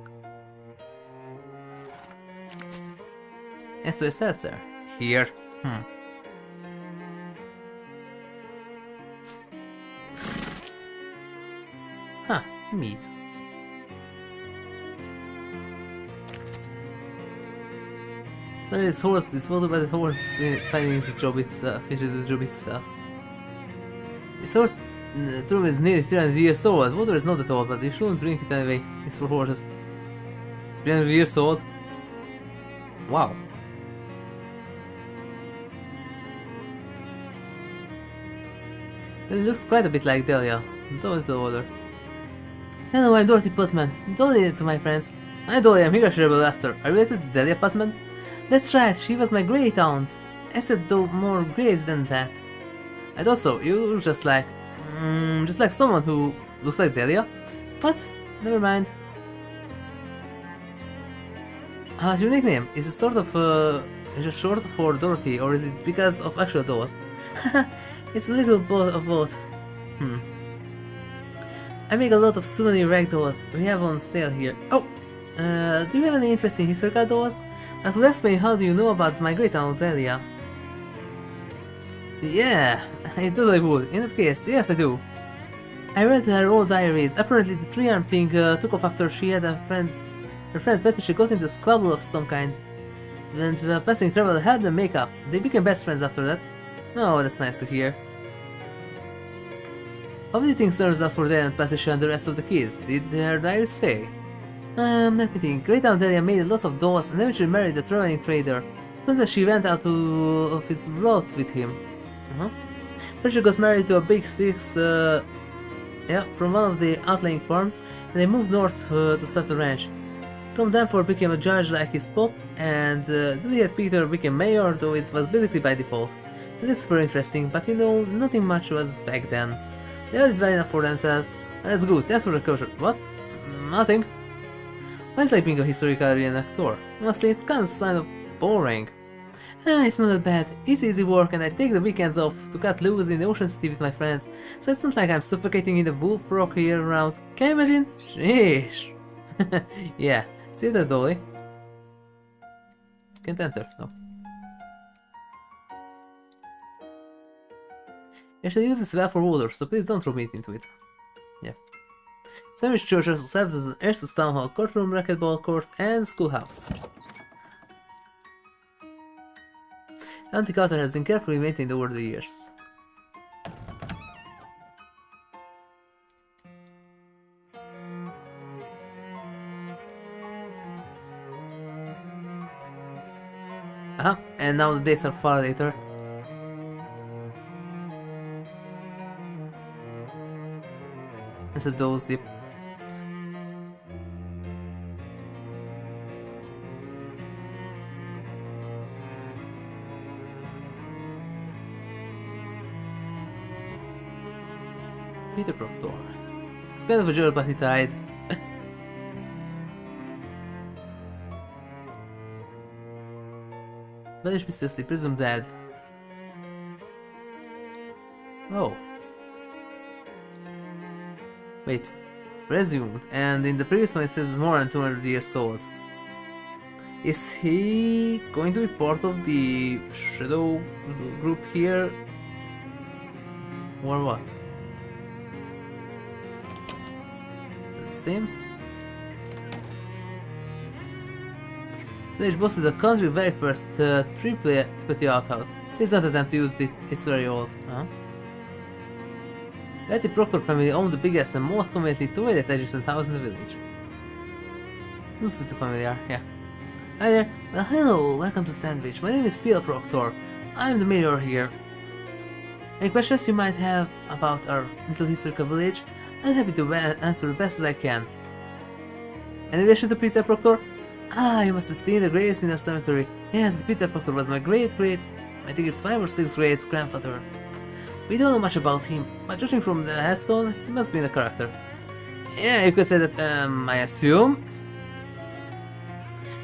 As for a seltzer. Here. Huh, meat. So this horse, this water by the horse is finding the job itself, finishing the job itself. This horse true is nearly 300 years old. Water is not at all, but you shouldn't drink it anyway. It's for horses. 300 years old. Wow. It looks quite a bit like Delia, though a little older. Hello, I'm Dorothy Putman. Dolly to my friends. I'm Dolly, I'm HigurashiRebel Lester. Are you related to Delia Putman? That's right, she was my great aunt. Except though more grades than that. I thought so, you look just like someone who looks like Delia. But, never mind. How's your nickname? Is it sort of, is it short for Dorothy, or is it because of actual dolls? It's a little of both. I make a lot of souvenir rag dolls we have on sale here. Oh! Do you have any interest in historical dolls? That would explain how do you know about my great aunt Delia. Yeah, I totally would. In that case, yes I do. I read her old diaries. Apparently the 3-arm thing took off after she had a friend. Her friend Patricia got into a squabble of some kind. And while passing travel helped them make up. They became best friends after that. Oh, that's nice to hear. How do you think turns out for Dan and Patricia and the rest of the kids? Did their diaries say? Let me think. Great Aunt Delia made lots of dolls and eventually married a traveling trader. Sometimes she went out of his route with him. Patricia got married to a big six, from one of the outlying farms, and they moved north to start the ranch. Tom Danforth became a judge like his pop, and Juliet Peter became mayor, though it was basically by default. That is super interesting, but you know, nothing much was back then. They already well enough for themselves. That's good, thanks for the closure. What? Nothing. Why is like being a historical reenactor? Honestly, it's kind of boring. It's not that bad. It's easy work and I take the weekends off to cut loose in the Ocean City with my friends, so it's not like I'm suffocating in the wolf rock year round. Can you imagine? Sheesh. Yeah, see that, Dolly? Can't enter, no. I should use this well for water, so please don't throw meat into it. Yeah. Sandwich Church also serves as an Erst's Town Hall, courtroom, racquetball court, and schoolhouse. The antique altar has been carefully maintained over the years. And now the dates are far later. Except those, yep. Peter Proctor. It's kind of a joke, but he died. Vanished mysteriously, presumed dead. Oh. Wait, presumed, and in the previous one it says more than 200 years old. Is he going to be part of the shadow group here? Or what? Same. Stage boss is the country's very first triple outhouse. Please don't attempt to use it, it's very old. Huh? Let the Proctor family own the biggest and most conveniently toilet adjacent house in the village. This is too familiar, yeah. Hi there. Well, hello, welcome to Sandwich. My name is Phil Proctor. I am the mayor here. Any questions you might have about our little historical village? I'm happy to answer the best as I can. Any relation to Peter Proctor? Ah, you must have seen the graves in our cemetery. Yes, Peter Proctor was my I think it's 5 or 6 great grandfather. We don't know much about him, but judging from the headstone, he must be a character. Yeah, you could say that, I assume.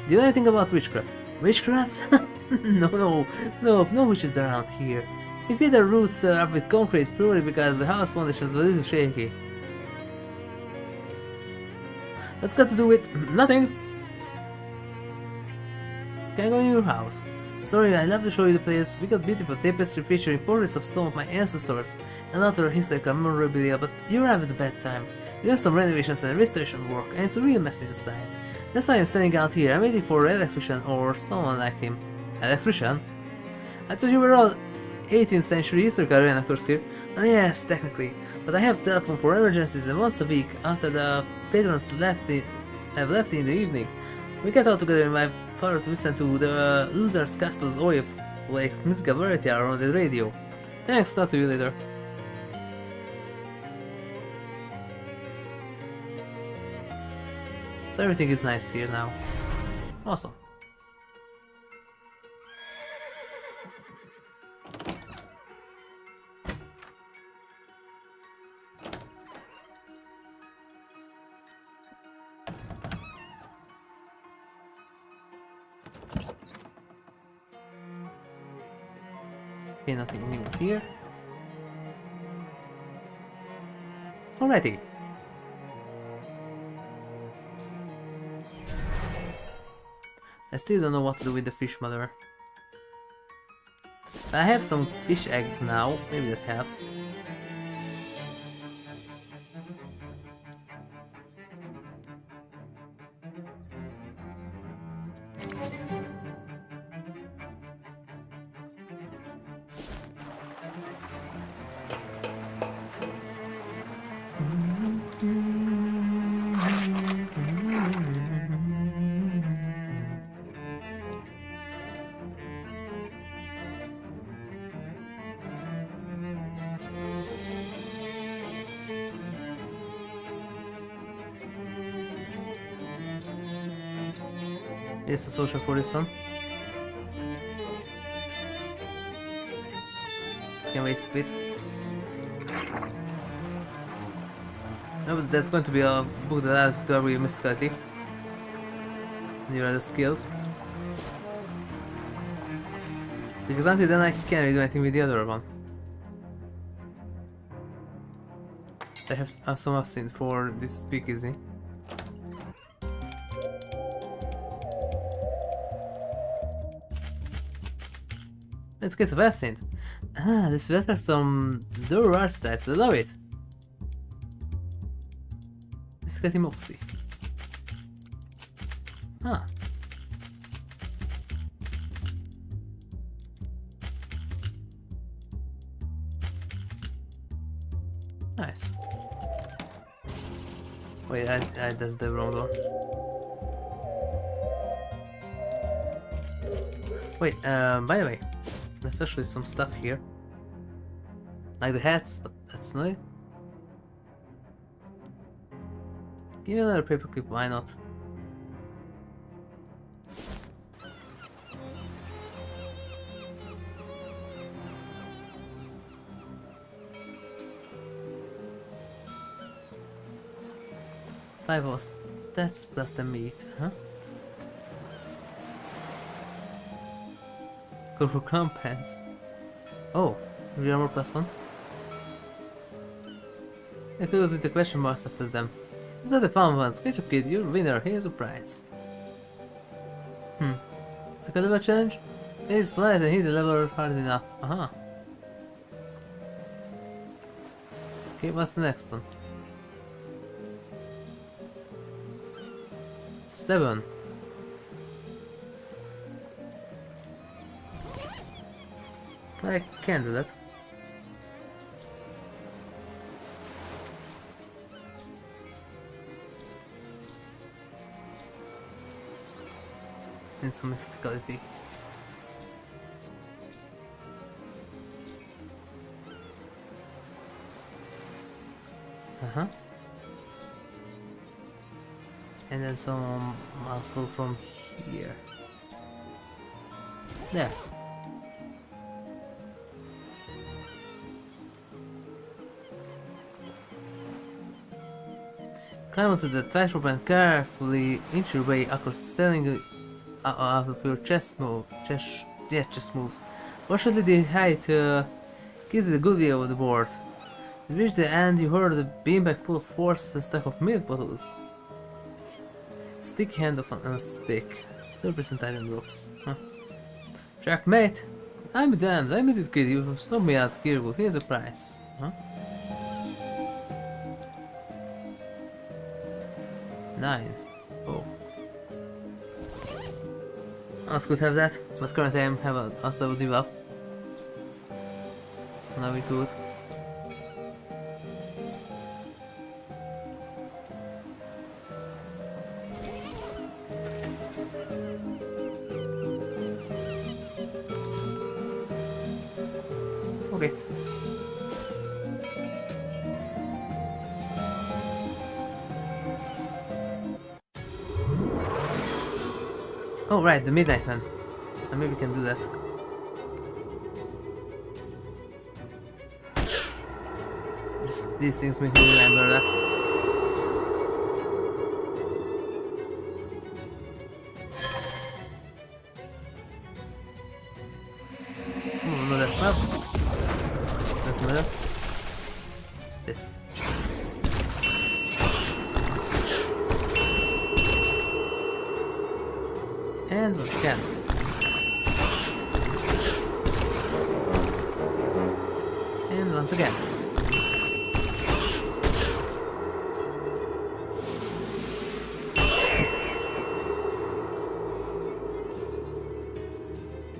Do you know anything about witchcraft? Witchcraft? No witches around here. We filled the roots up with concrete purely because the house foundations were a little shaky. That's got to do with nothing. Can I go in your house? Sorry, I'd love to show you the place. We got beautiful tapestry featuring portraits of some of my ancestors and other historical memorabilia, but you arrived at a bad time. We have some renovations and restoration work, and it's a real mess inside. That's why I'm standing out here. I'm waiting for an electrician or someone like him. Electrician? I thought you were all 18th century historical reenactors here. Yes, technically, but I have telephone for emergencies, and once a week, after the patrons have left in the evening, we get out together with my father to listen to the Loser's Castle's Oil Flakes musical variety hour on the radio. Thanks, talk to you later. So everything is nice here now. Awesome. Okay, nothing new here. Alrighty. I still don't know what to do with the fish mother. But I have some fish eggs now, maybe that helps. It's a social for this one. Can't wait for it. No, but there's going to be a book that adds to every mysticality. Here are the skills. Because until then I can't really do anything with the other one. I have some absinthe for this speakeasy. Let's get some absinthe. Ah, this will have some door archetypes, I love it. Let's get him Moxie. Ah. Nice. Wait, that's the wrong door. Wait, by the way, there's actually some stuff here. Like the hats, but that's not it. Give me another paperclip, why not? Five was that's plus the meat, huh? Go for crown pants. Oh, re-armor plus one. It goes with the question marks after them. Is that the fun ones? Great job, kid, you're a winner, here's a prize. Second level challenge is when I hit the level hard enough. Okay, what's the next one? 7. I can't do that. Need some mysticality. And then some muscle from here. There. Climb onto the tightrope and carefully inch your way across the ceiling out of your chest moves. Fortunately, the height gives you a good view of the board. As you reach the end, you heard a beanbag full of force and a stack of milk bottles. Stick hand on a stick. 30% item drops. Jack, mate! I'm damned, I made it kid, you snubbed me out, Kirby. Here's a prize. 9. Oh. I was good to have that, but currently I have also a debuff. So now we're good. Okay. Oh right, the Midnight Man. Maybe we can do that. Just these things make me remember that. Oh, no, that's not. Doesn't matter. This. And let's scan. And once again.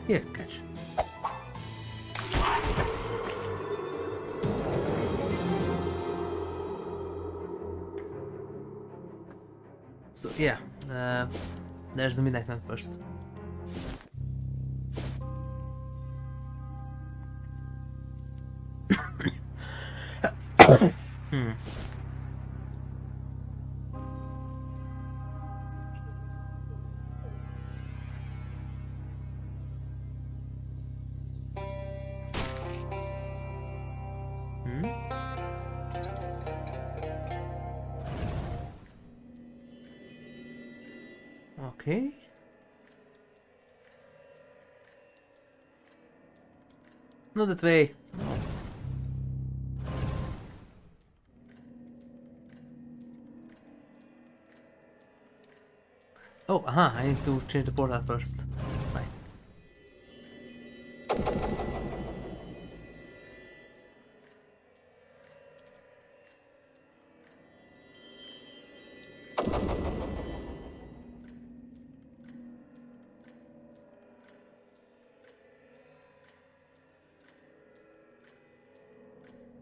Here, catch. So yeah, there's the Midnight Man first. Okay. Not that way. Oh, I need to change the portal first. Right.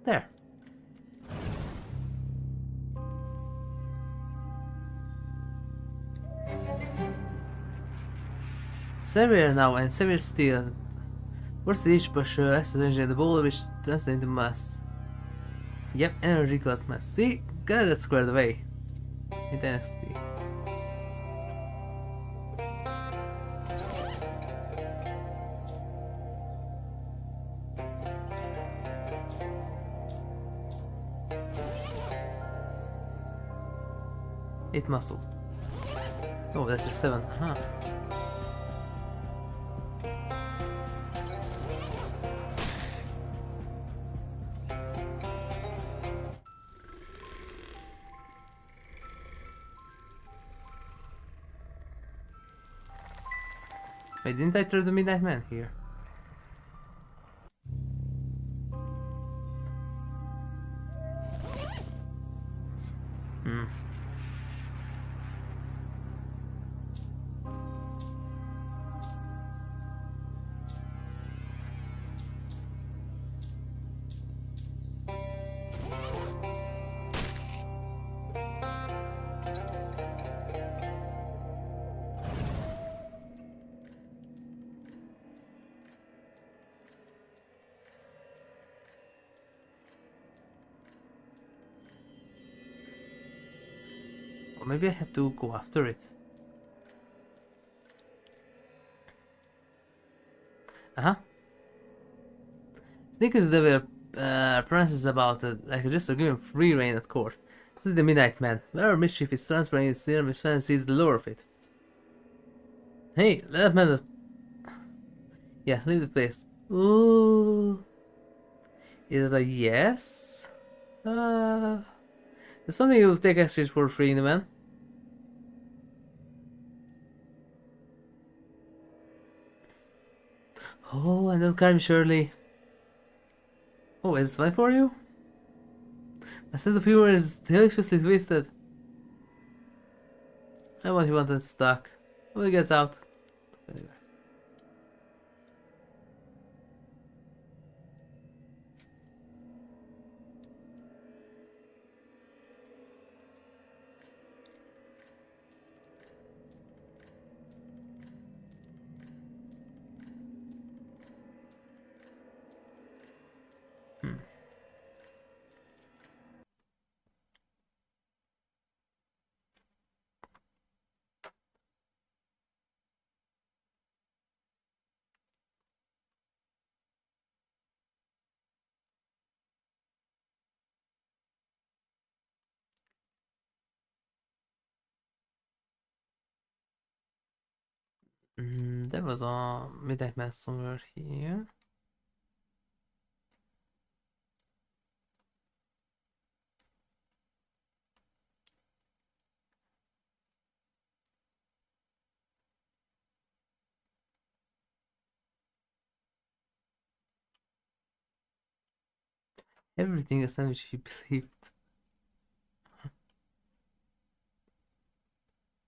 There. Severe now and severe still. What's each push acid energy in the ball which turns into mass? Yep, energy equals mass. See? Got that squared away. It XP. Eight muscle. Oh, that's just 7. Wait, didn't I throw the Midnight Man here? Hmm. Or maybe I have to go after it. Uh-huh. Sneaking to the devil pronounces about it like just to give him free reign at court. This is the Midnight Man. Wherever mischief is transparent, its near mischief sees the lure of it. Hey, let that man. Yeah, leave the place. Ooh. Is it a yes? There's something you take exchange for free, man. Oh, and don't call me Shirley. Oh, is it fine for you? My sense of humor is deliciously twisted. I want you want them stuck. When he gets out. Anyway. There was a Midnight Man somewhere here. Everything is which he believed.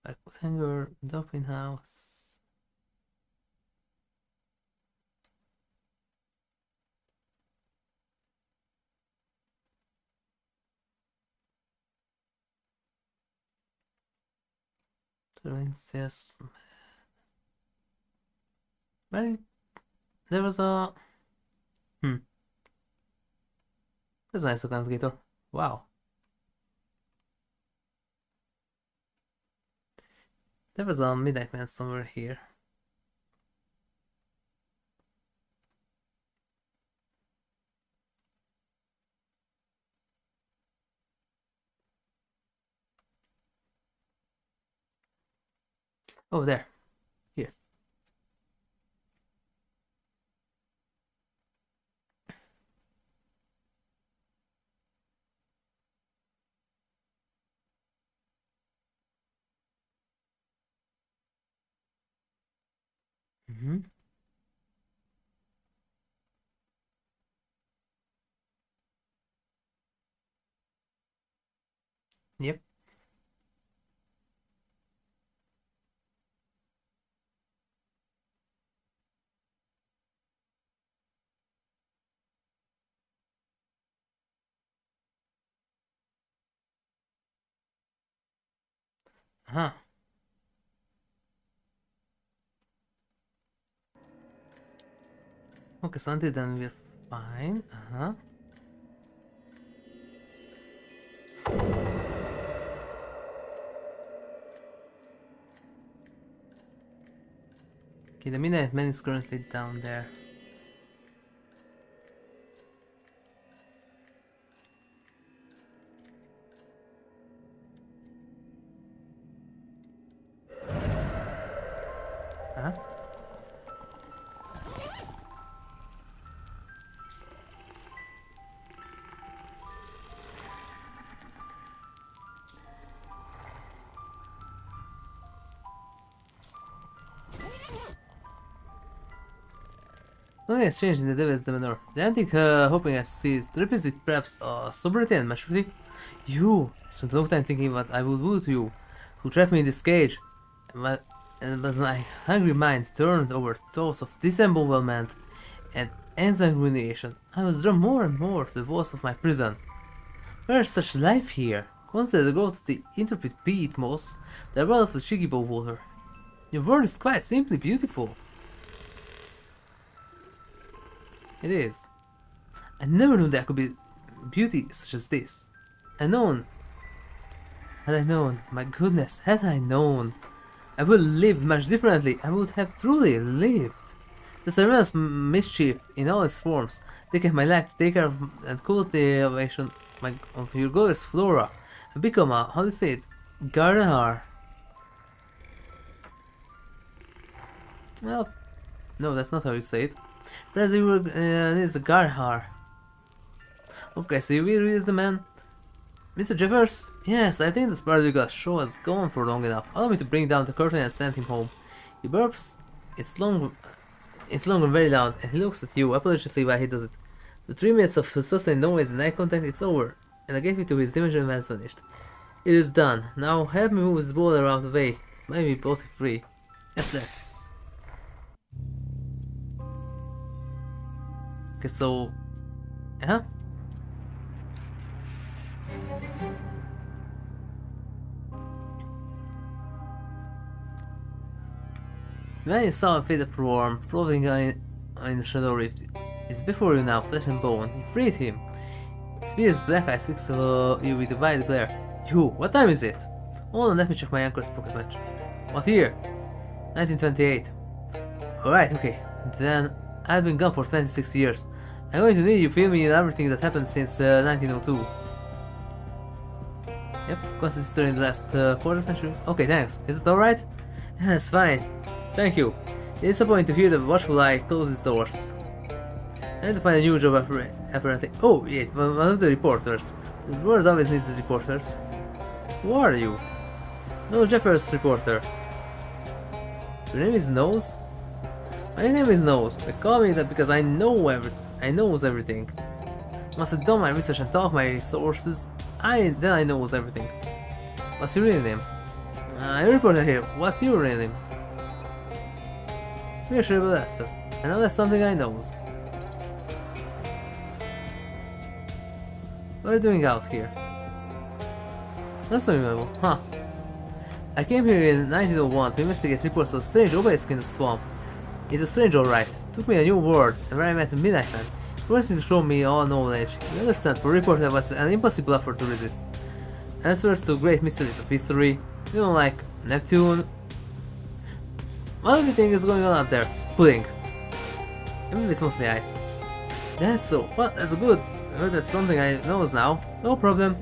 Like Mudhenge, the open house. Princess. Right? There was a. Hmm. That's a nice looking alligator. Wow. There was a Midnight Man somewhere here. Oh, there. Here. Mm-hmm. Yep. Huh. Okay, so until then we're fine. Uh-huh. Okay, the Midnight Man is currently down there. Huh? Something has changed in the devil's demeanor. The antique hoping has ceased, replaced with perhaps sobriety and maturity. You! I spent a long time thinking what I would do to you, who trapped me in this cage. But, but my hungry mind turned over thoughts of disembowelment and exsanguination. I was drawn more and more to the walls of my prison. Where is such life here? Consider the growth of the intrepid peat moss, the well of the Shigibo water. Your world is quite simply beautiful. It is. I never knew there could be beauty such as this. Had I known, my goodness, had I known, I would live much differently. I would have truly lived. The surveillance mischief in all its forms, taking my life to take care of and cultivation of your glorious flora, and become a, how do you say it, gardener. Well, no, that's not how you say it. Perhaps you were needs a gardener. Okay, so you will release the man. Mr. Jeffers? Yes, I think this Barduga show has gone for long enough. Allow me to bring down the curtain and send him home. He burps. It's long and very loud, and he looks at you apologetically while he does it. The 3 minutes of sustained noise and eye contact, it's over, and the gateway to his dimension has vanished. It is done. Now help me move this boulder out of the way. Maybe both free. Yes, let's. Okay, so... huh? When you saw a faded form floating in the shadow rift, it's before you now, flesh and bone. You freed him. His fierce black eyes fix you with a wide glare. You, what time is it? Hold on, let me check my anchor's pocket watch. What year? 1928. Alright, okay. Then I've been gone for 26 years. I'm going to need you fill me in everything that happened since 1902. Yep, consistent in the last quarter century. Okay, thanks. Is it alright? Yeah, it's fine. Thank you. It's disappointing to hear the watchful eye close its doors. I need to find a new job apparently. Oh, yeah, one of the reporters. The world always need the reporters. Who are you? No, Jeffers reporter. Your name is Nose? My name is Nose. They call me that because I knows everything. Must have done my research and talk my sources. Then I knows everything. What's your real name? I'm a reporter here. What's your real name? HigurashiRebel. I know that's something I knows. What are you doing out here? That's not memorable, huh? I came here in 1901 to investigate reports of strange obelisk in the swamp. It was strange, alright. Took me a new world, and where I met a Midnight Man. He wants me to show me all knowledge. You understand, for a reporter, what's an impossible effort to resist. Answers to great mysteries of history, you know, like Neptune. What do you think is going on up there? Pudding. I mean, it's mostly ice. That's so. Well, that's good. I heard that's something I knows now. No problem.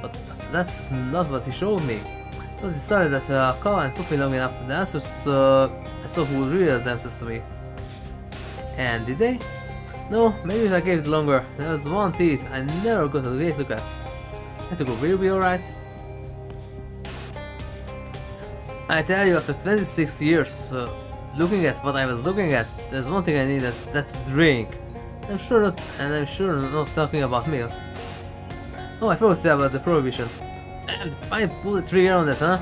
But that's not what he showed me. So he started at a car and took me long enough. The answers I saw who would reveal themselves to me. And did they? No, maybe if I gave it longer. There was one teeth I never got a great look at. I had to go, will you be alright? I tell you, after 26 years looking at what I was looking at, there's one thing I need, that's drink. I'm sure not talking about milk. Oh, I forgot to tell about the prohibition. And fine, pull the trigger on that, huh?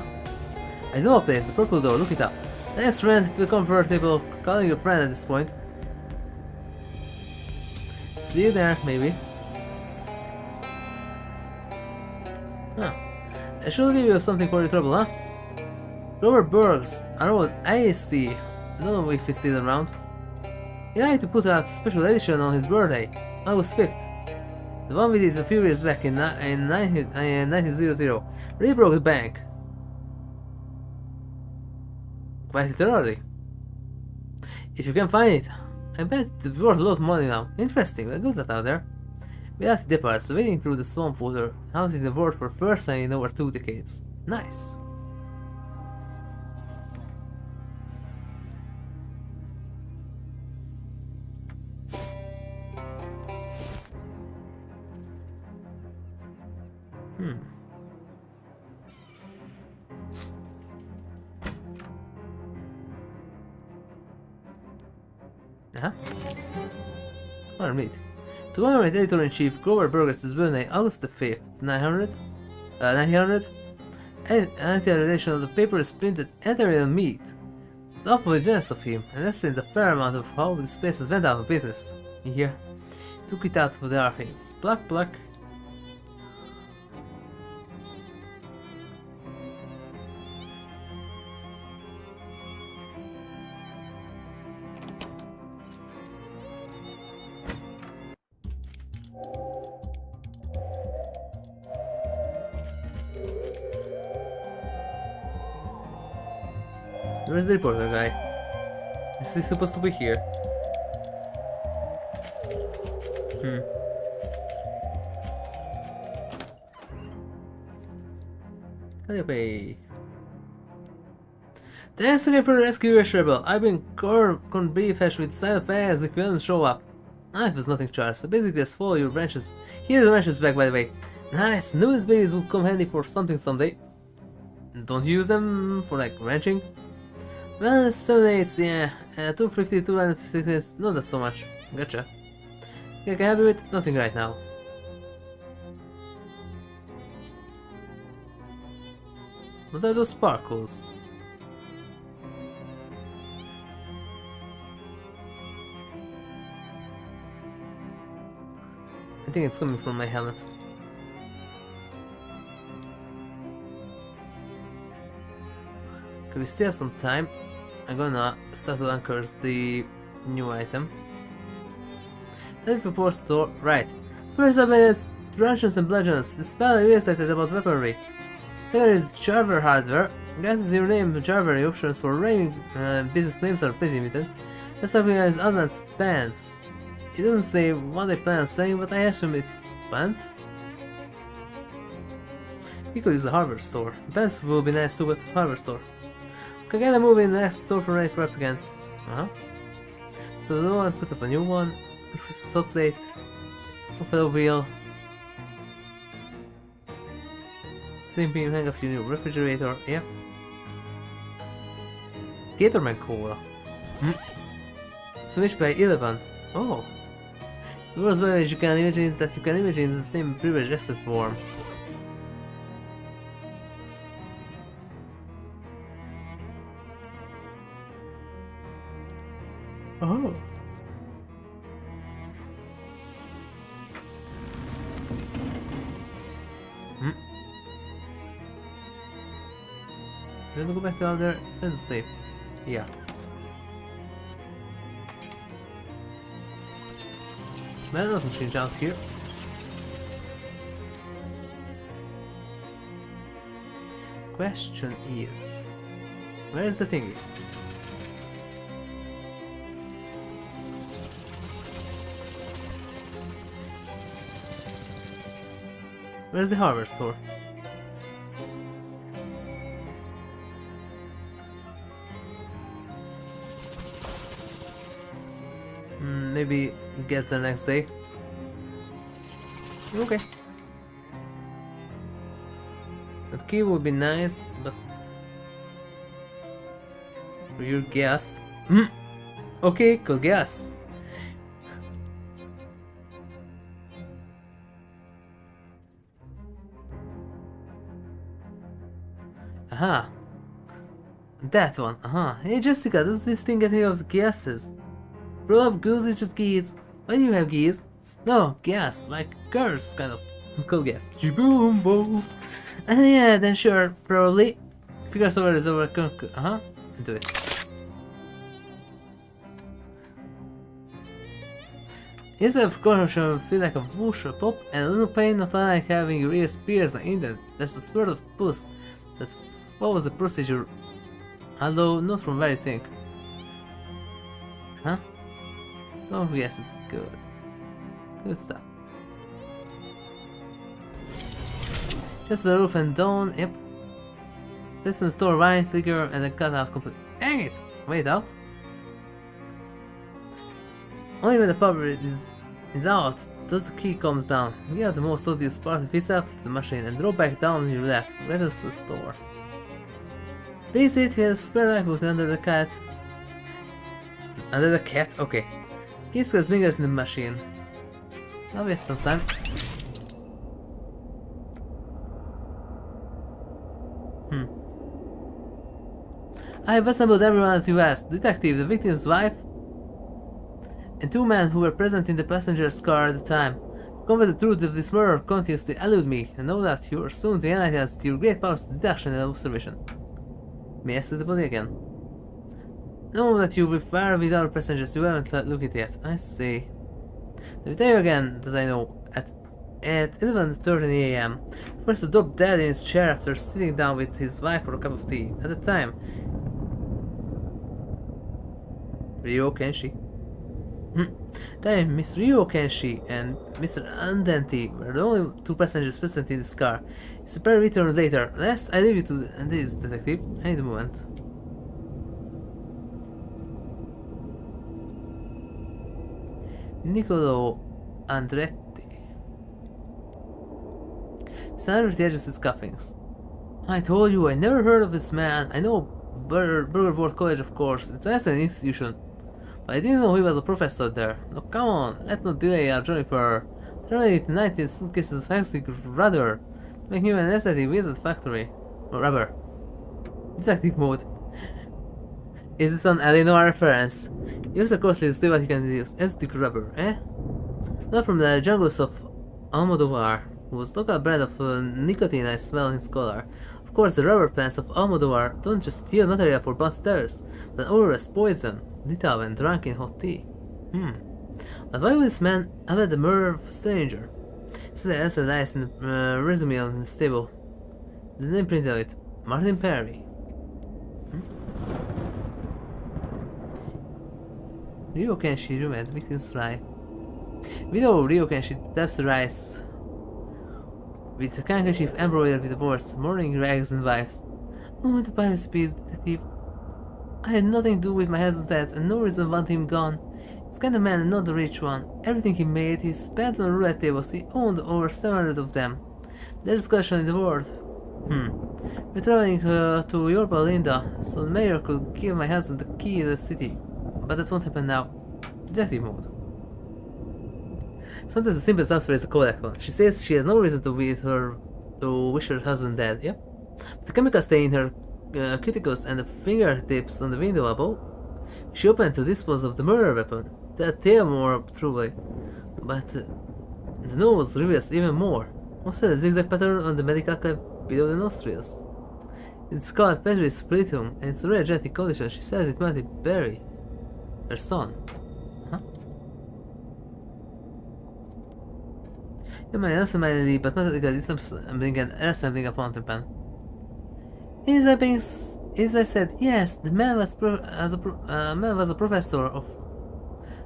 I know a place, the purple door, look it up. Thanks, friend, feel comfortable calling your friend at this point. See you there, maybe. Huh. I should give you something for your trouble, huh? Robert Burks, I see. I don't know if he's still around. He liked to put out a special edition on his birthday, August 5th. The one we did a few years back in 1900. Really broke the bank. Quite literally. If you can find it, I bet it's worth a lot of money now. Interesting, well, good out there. Without departs, wading through the swamp water, out in the world for the first time in over 2 decades. Nice. Uh-huh. Or meat. To commemorate Editor-in-Chief Grover Burgers' birthday, August the 5th, 1900, an annual edition of the paper is printed entirely on meat. It's awfully generous of him, and estimates a fair amount of how these places went out of business. Here, took it out of the archives. Pluck, pluck. Where's the reporter guy? Is he supposed to be here? Calliope. Thanks again for the rescue, HigurashiRebel. I've been corned beef hash with side of eggs if villains show up. Knife was nothing, Charles. I basically just follow your wrenches. Here are the wrenches back, by the way. Nice. Knew these babies would come handy for something someday. Don't you use them for like wrenching? Well, 7/8, yeah. 250, 256, not that so much. Gotcha. Yeah, can I help you with? Nothing right now. What are those sparkles? I think it's coming from my helmet. Okay, we still have some time. I'm gonna start to uncurse the new item. Heading for port store. Right. First up is truncheons and bludgeons. This valley is excited about weaponry. Second is Jarver hardware. Guesses your name Jarver options for raiding business names are pretty limited. Let's have is advanced pants. It doesn't say what they plan on saying, but I assume it's pants. We could use a hardware store. Pants will be nice too, but hardware store. Okay, get a move in the next store for ready for applicants. So the one put up a new one. With a salt plate. Buffalo wheel. Slim beam, hang off your new refrigerator. Yeah. Gatorman cola. Switch by 11. Oh. The worst beverage you can imagine is that you can imagine the same beverage except warm. Oh. You want to go back to other send to sleep? Yeah. Well, nothing changed out here. Question is, where's the thingy? Where's the hardware store? Maybe guess the next day. Okay. That key would be nice, but your guess. Okay, cool guess. Aha. That one. Hey Jessica, does this thing get any of guesses? Bro of goose is just geese. Why do you have geese? No, gas, like girls, kind of. Cool guess. Jiboom boom. And yeah, then sure, probably. Figures over is over. Do it. Instead of corruption, feel like a whoosh, a pop, and a little pain, not unlike having your ears pierced and indented. There's a spurt of pus that follows the procedure, although not from where you think. So yes, it's good. Good stuff. Just the roof and dawn, yep. This in the store wine figure and then cut out complete. Dang it! Wait out. Only when the power is out does the key comes down. You have the most odious part of itself to the machine and drop back down on your left. Where is the store? Please it has a spare rifle under the cat. Under the cat? Okay. Kiss lingers in the machine. Now waste some time. I have assembled everyone as you asked. Detective, the victim's wife, and 2 men who were present in the passenger's car at the time. Convey the truth if this murder continues to elude me, and know that you are soon to unite us to your great powers of deduction and observation. May I see the body again? Know that you will be far with other passengers you haven't looked at yet. I see. Let me tell you again that I know. At 11:30 a.m., the person dropped dead in his chair after sitting down with his wife for a cup of tea. At the time, Ryo Kenshi. Then Miss Ryo Kenshi and Mr. Andenti were the only 2 passengers present in this car. His pair returned later. Last, I leave you to this, detective. I need a moment. Niccolo Andretti. Standard edges his cuffings. I told you, I never heard of this man. I know Burgerworth College, of course. It's an excellent institution. But I didn't know he was a professor there. No, come on, let's not delay our journey further. There are 19 suitcases of Hexlic rudder to make him a necessity visit factory. Or rubber. Detective mode. Is this an Eleanor reference? Use a closely to see what you can use. Hexlic rubber, eh? Not from the jungles of Almodovar, whose local brand of nicotine I smell in his collar. Of course, the rubber plants of Almodovar don't just steal material for busters, but odorous poison, lit up and drunk in hot tea. But why would this man have the murder of a stranger? This is lies in the resume on his table. The name print of it, Martin Perry. Ryo Kenshi ruined victim's right. Widow Ryo Kenshi taps the rice with a handkerchief embroidered with words, morning rags and wives. Moment of piracy, please, detective. I had nothing to do with my husband's death and no reason to want him gone. He's kind of man and not the rich one. Everything he made, he spent on roulette tables. He owned over 700 of them. There's discussion in the world. We're traveling to Yorba Linda, so the mayor could give my husband the key to the city. But that won't happen now. Detective mode. Sometimes the simplest answer is the correct one. She says she has no reason to wish her husband dead, yeah? But the chemical stain in her cuticles and the fingertips on the window above. She opened to dispose of the murder weapon. That tale more truly. But the nose reveals even more. Also a zigzag pattern on the medical cap below the nostrils. It's called Petris splitum and it's a rare genetic condition. She says it might be Barry, her son. Jag menar nästan med det but med det liksom bringen resten av fountain pen. As I said, yes, the man was a professor of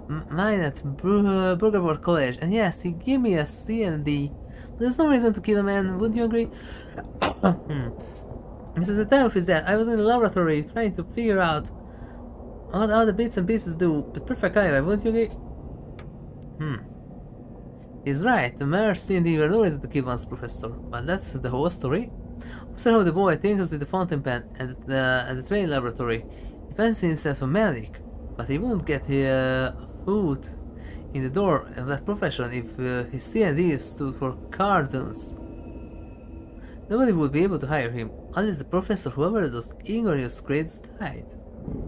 mine at Burgerworth College, and yes, he gave me a C and D. But there's no reason to kill a man, wouldn't you agree? Since the time of his death, I was in the laboratory trying to figure out what all the bits and pieces do with perfect alibi, wouldn't you agree? He's right, the mayor seemed to even know reason to kill one's professor, but that's the whole story. Observe how the boy tinkers with the fountain pen at the training laboratory. He fancies himself a medic, but he won't get a foot in the door of that profession if his C&D stood for cartoons. Nobody would be able to hire him, unless the professor whoever those ignorant grades died.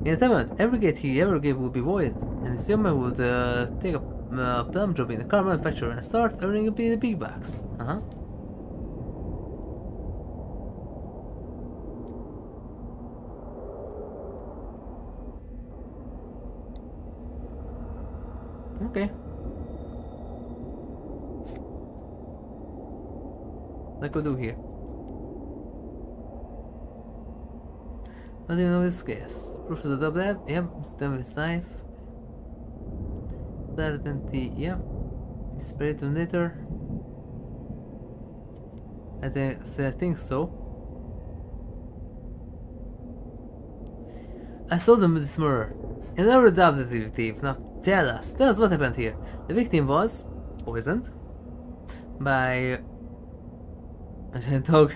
In a moment, every grade he ever gave would be voided, and this young man would take a plum job in a car manufacturer and start earning the big bucks. Okay. What could do here? What do you know this case? Professor Doblev, yep, Stem with knife. Serpentine, yep. Spirit Nature. I think so. I saw them with this murder. And never doubt the detective. Now tell us what happened here. The victim was poisoned by a giant dog.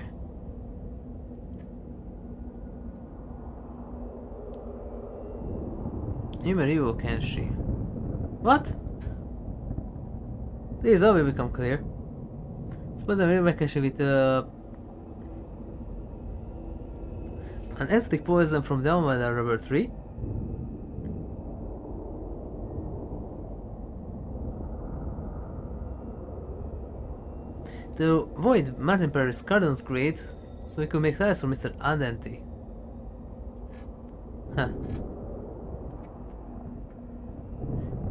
Ryo Kenshi. What? Please, all will become clear. Suppose I'm really vacation with an exotic poison from the onboard rubber tree. To avoid Martin Perry's Cardon's grade, so we could make tires for Mr. Andenti. Huh.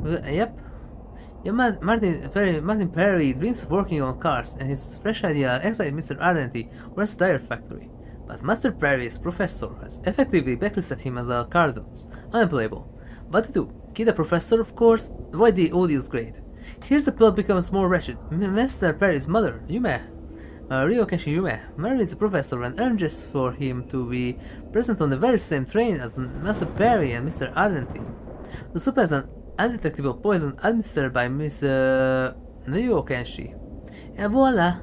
Yep. Yeah, Martin Perry dreams of working on cars, and his fresh idea excited Mr. Ardenti runs a tire factory. But Master Perry's professor has effectively blacklisted him as a Cardons, unemployable. What to do? Kill the professor, of course, avoid the odious grade. Here's the plot becomes more wretched. Master Perry's mother, Yume, Ryokenshi Yume, marries the professor and arranges for him to be present on the very same train as Master Perry and Mr. Ardenti, who supplies an undetectable poison administered by Miss Ryokenshi. And voila!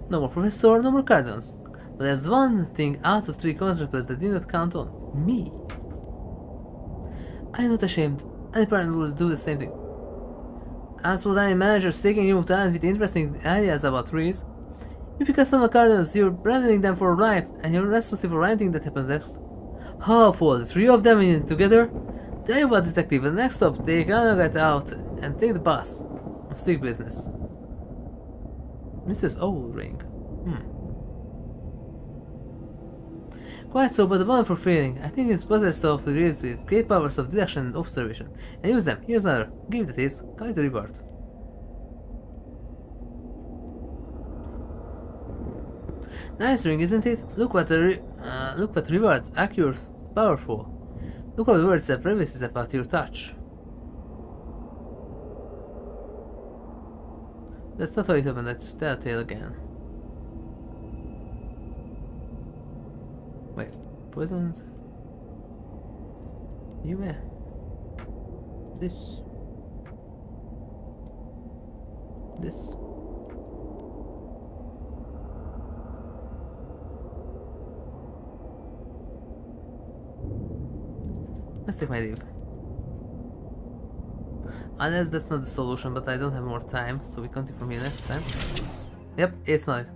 No more professor, no more Cardons. But there's one thing out of 3 contractors that did not count on. Me. I'm not ashamed. Any parent would do the same thing. As for any managers taking new talent with interesting ideas about trees, if you cast some Cardons, you're branding them for life, and you're responsible for anything that happens next. How for the 3 of them in together? Tell you what, detective, the next stop, they gonna get out and take the bus. Stick business. Mrs. Oldring. Quite so, but a wonderful feeling. I think it's possessed of great powers of deduction and observation. And use them. Here's another. Give that is. Quite a reward. Nice ring, isn't it? Look what rewards accurate, powerful. Look what words have reminiscences about your touch. That's not how it happened, that's telltale again. Wait, poisoned? You may. This. Let's take my leave. Unless that's not the solution, but I don't have more time, so we continue from here next time. Yep, it's not.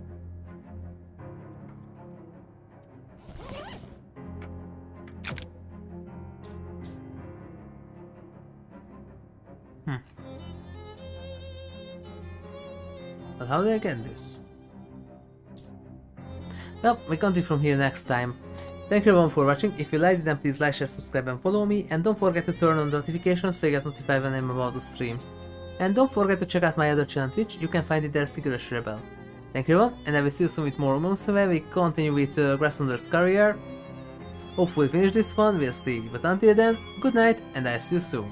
But how do I get this? Well, we continue from here next time. Thank you everyone for watching. If you liked it, then please like, share, subscribe and follow me, and don't forget to turn on notifications so you get notified when I'm about to stream. And don't forget to check out my other channel on Twitch, you can find it there as HigurashiRebel. Thank you everyone, and I will see you soon with more moments where we continue with Grasslander's career. Hopefully finish this one, we'll see. But until then, good night, and I'll see you soon.